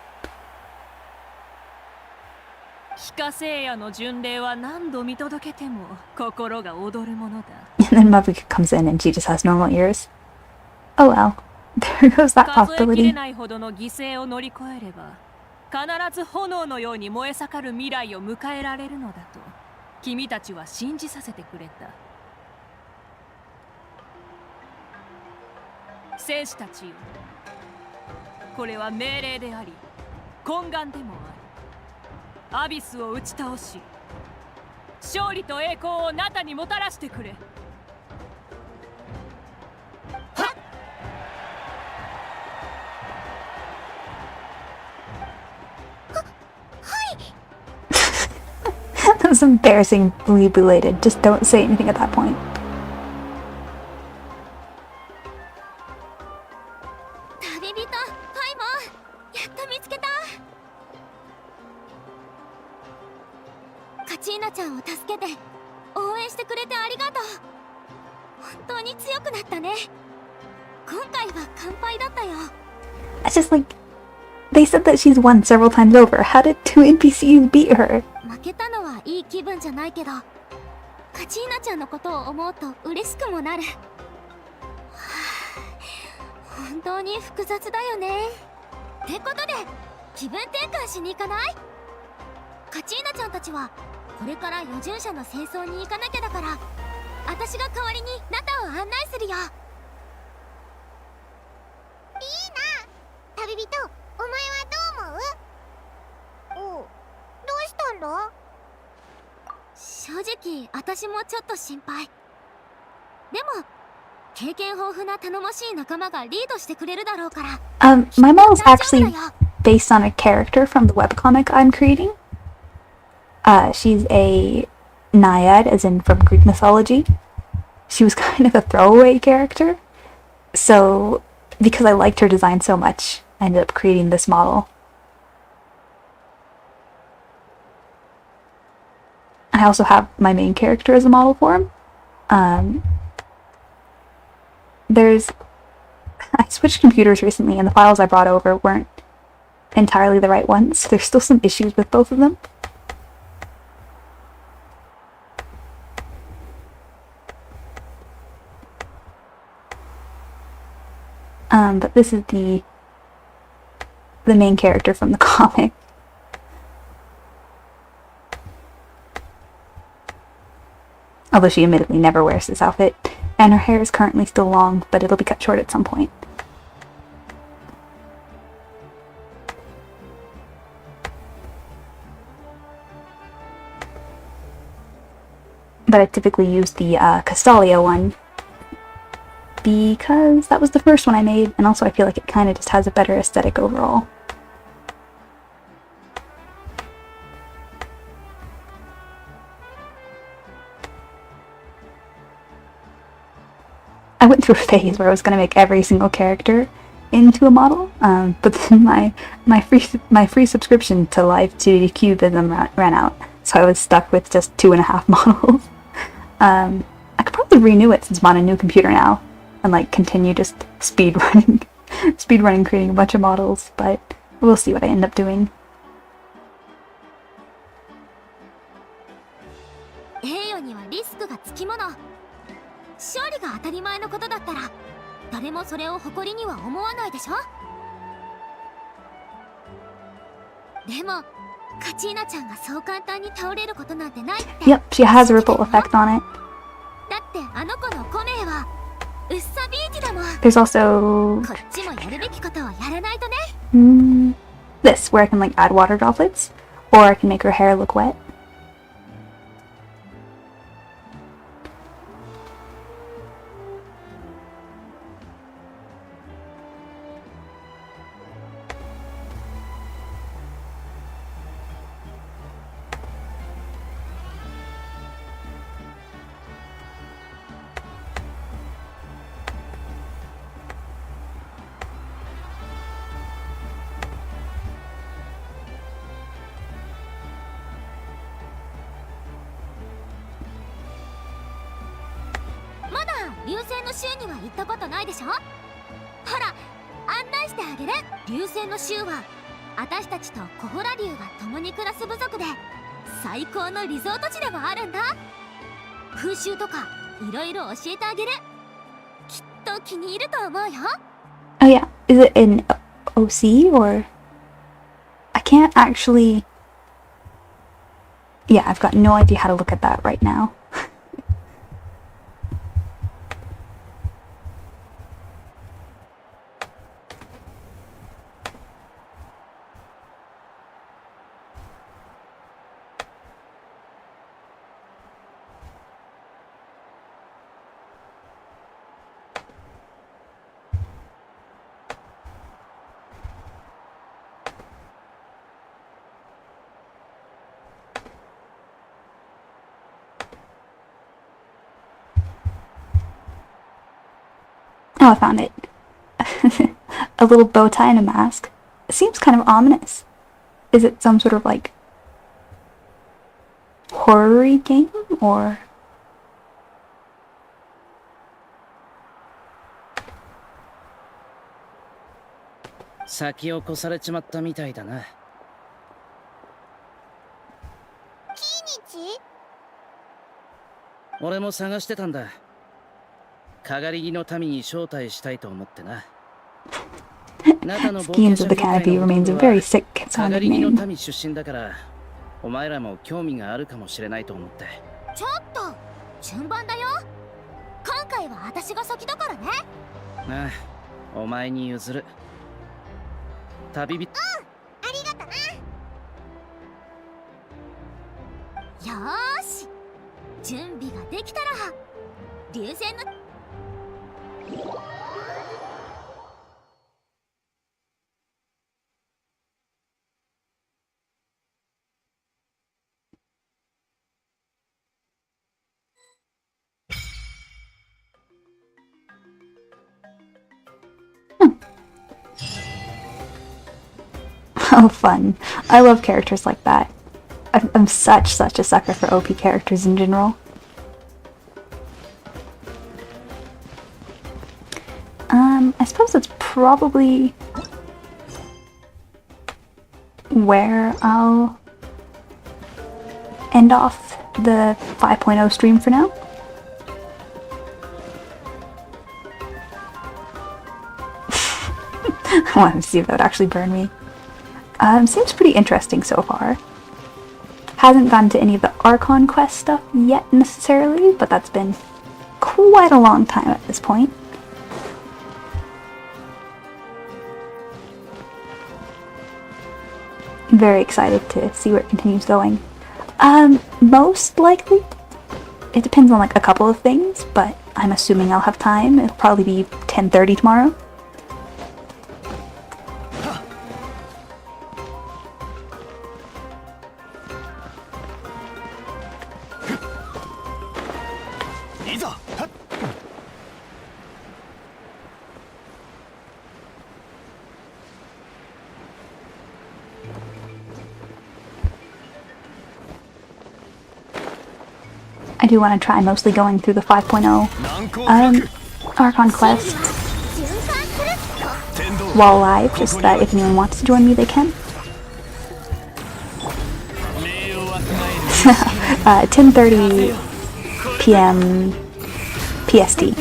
非化聖夜の巡礼は何度見届けても心が躍るものだ。 And then Mabuka comes in and she just has normal ears. Oh well. There goes that 数えきれ possibility. ないほどの犠牲を乗り越えれば必ず炎のように燃え盛る未来を迎えられるのだと君たちは信じさせてくれた。戦士たちよ、これは命令であり懇願でもある。アビスを打ち倒し勝利と栄光をナタにもたらしてくれ。 That was embarrassingly belated. Just don't say anything at that point. 旅人パイモン、やっと見つけた。カチーナちゃんを助けて応援してくれてありがとう。本当に強くなったね。今回は完敗だったよ。 I just like they said that she's won several times over. How did two NPCs beat her? 負けたのはいい気分じゃないけど、カチーナちゃんのことを思うと嬉しくもなる。はあ、本当に複雑だよね。ってことで気分転換しに行かない？カチーナちゃんたちはこれから予準者の戦争に行かなきゃだから、私が代わりにナタを案内するよ。いいな。旅人、お前はどう思う？おう、どうしたんだ？正直私もちょっと心配。でも経験豊富な頼もしい仲間がリードしてくれるだろうから。My model is actually based on a character from the webcomic I'm creating. She's a naiad, as in from Greek mythology. She was kind of a throwaway character. So, because I liked her design so much, I ended up creating this model. I also have my main character as a model for him. I switched computers recently and the files I brought over weren't entirely the right ones. There's still some issues with both of them. But this is the main character from the comic. Although she admittedly never wears this outfit, and her hair is currently still long, but it'll be cut short at some point. But I typically use the Castalia one, because that was the first one I made, and also I feel like it kind of just has a better aesthetic overall. I went through a phase where I was going to make every single character into a model, but then my free subscription to Live 2D Cubism ran out, so I was stuck with just 2.5 models. I could probably renew it since I'm on a new computer now, and like continue just speedrunning creating a bunch of models, but we'll see what I end up doing. 栄誉にはリスクがつきもの。勝利が当たり前のことだったら誰もそれを誇りには思わないでしょ。でもカチーナちゃんがそう簡単に倒れることなんてないって。 Yep, she has a ripple effect on it. だってあの子のコメはウッサビーチだもん。 There's also こっちもやるべきことをやらないとね。this, where I can like add water droplets, or I can make her hair look wet. 流星の州には行ったことないでしょ。ほら案内してあげる。流星の州は私たちとコホラ竜が共に暮らす部族で最高のリゾート地でもあるんだ。風習とかいろいろ教えてあげる。きっと気に入ると思うよ。 Oh yeah, is it in OC or I can't actually. Yeah, I've got no idea how to look at that right now. Oh, I found it. A little bow tie and a mask. It seems kind of ominous. Is it some sort of like horror-y game or? 先を越されちまったみたいだな。キニチ？俺も探してたんだ。かがり木の民に招待したいと思ってな。Schemes of the Canopy remains a very sick かが sounding り木 name. の民出身だから、お前らも興味があるかもしれないと思って。ちょっと順番だよ。今回は私が先だからね。ああ、お前に譲る。旅人。ありがとな。よーし、準備ができたら流星のOh, fun. I love characters like that. I'm such a sucker for OP characters in general. I suppose that's probably where I'll end off the 5.0 stream for now. I want to see if that would actually burn me. Seems pretty interesting so far. Hasn't gotten to any of the Archon quest stuff yet necessarily, but that's been quite a long time at this point. Very excited to see where it continues going. Most likely, it depends on like a couple of things, but I'm assuming I'll have time. It'll probably be 10:30 tomorrow. I do want to try mostly going through the 5.0 Archon quest while live, just so that if anyone wants to join me, they can. 10:30 p.m. PST.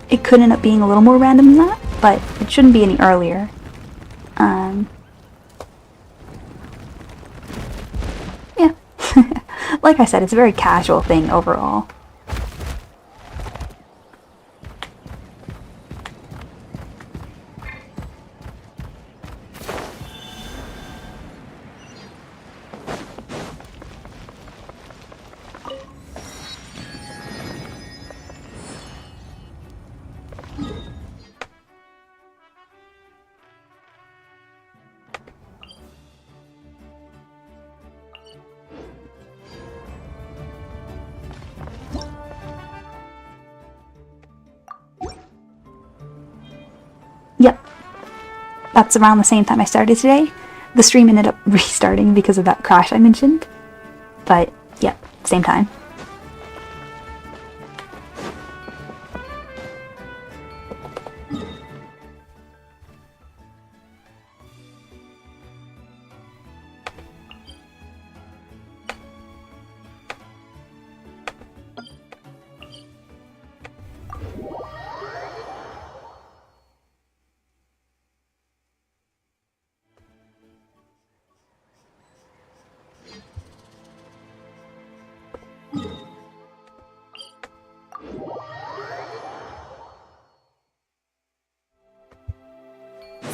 it could end up being a little more random than that, but it shouldn't be any earlier. Yeah. Like I said, it's a very casual thing overall. Yep. That's around the same time I started today. The stream ended up restarting because of that crash I mentioned. But, yep, same time.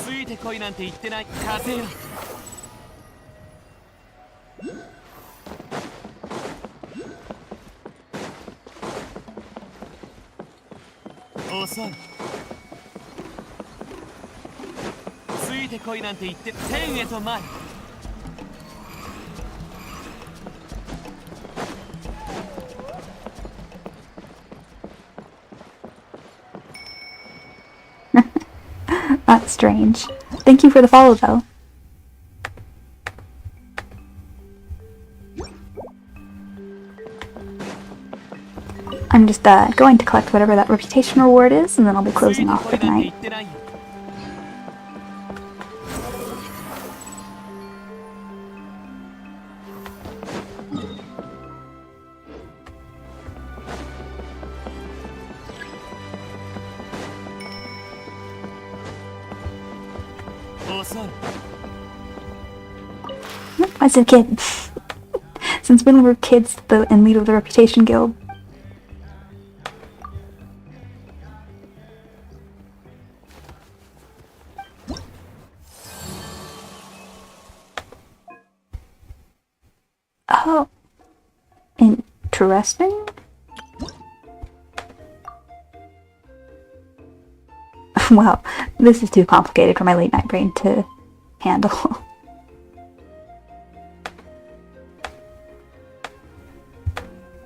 ついてこいなんて言ってない風よ。遅い。ついてこいなんて言って天へと前。That's strange. Thank you for the follow, though. I'm just going to collect whatever that reputation reward is, and then I'll be closing off for the night. I said kid. Since when were kids in lead of the Reputation Guild? Oh. Interesting. Wow, this is too complicated for my late night brain to handle.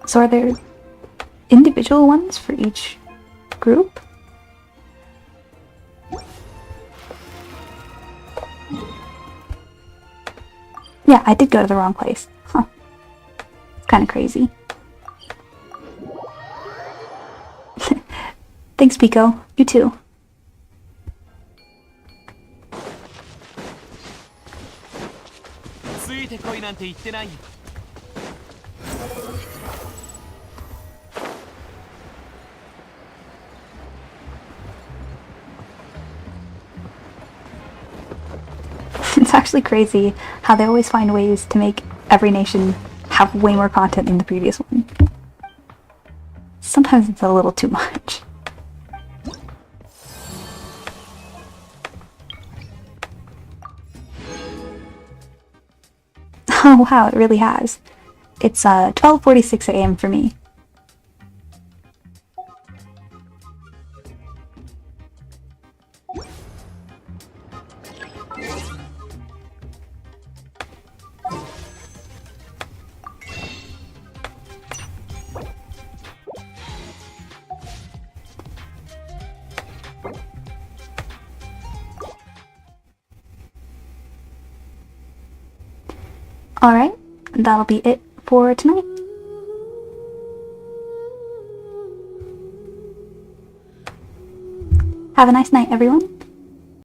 So are there individual ones for each group? Yeah, I did go to the wrong place. Huh. It's kind of crazy. Thanks, Pico. You too. It's actually crazy how they always find ways to make every nation have way more content than the previous one. Sometimes it's a little too much. Oh wow, it really has. It's 12:46 a.m. for me. Alright, that'll be it for tonight. Have a nice night, everyone.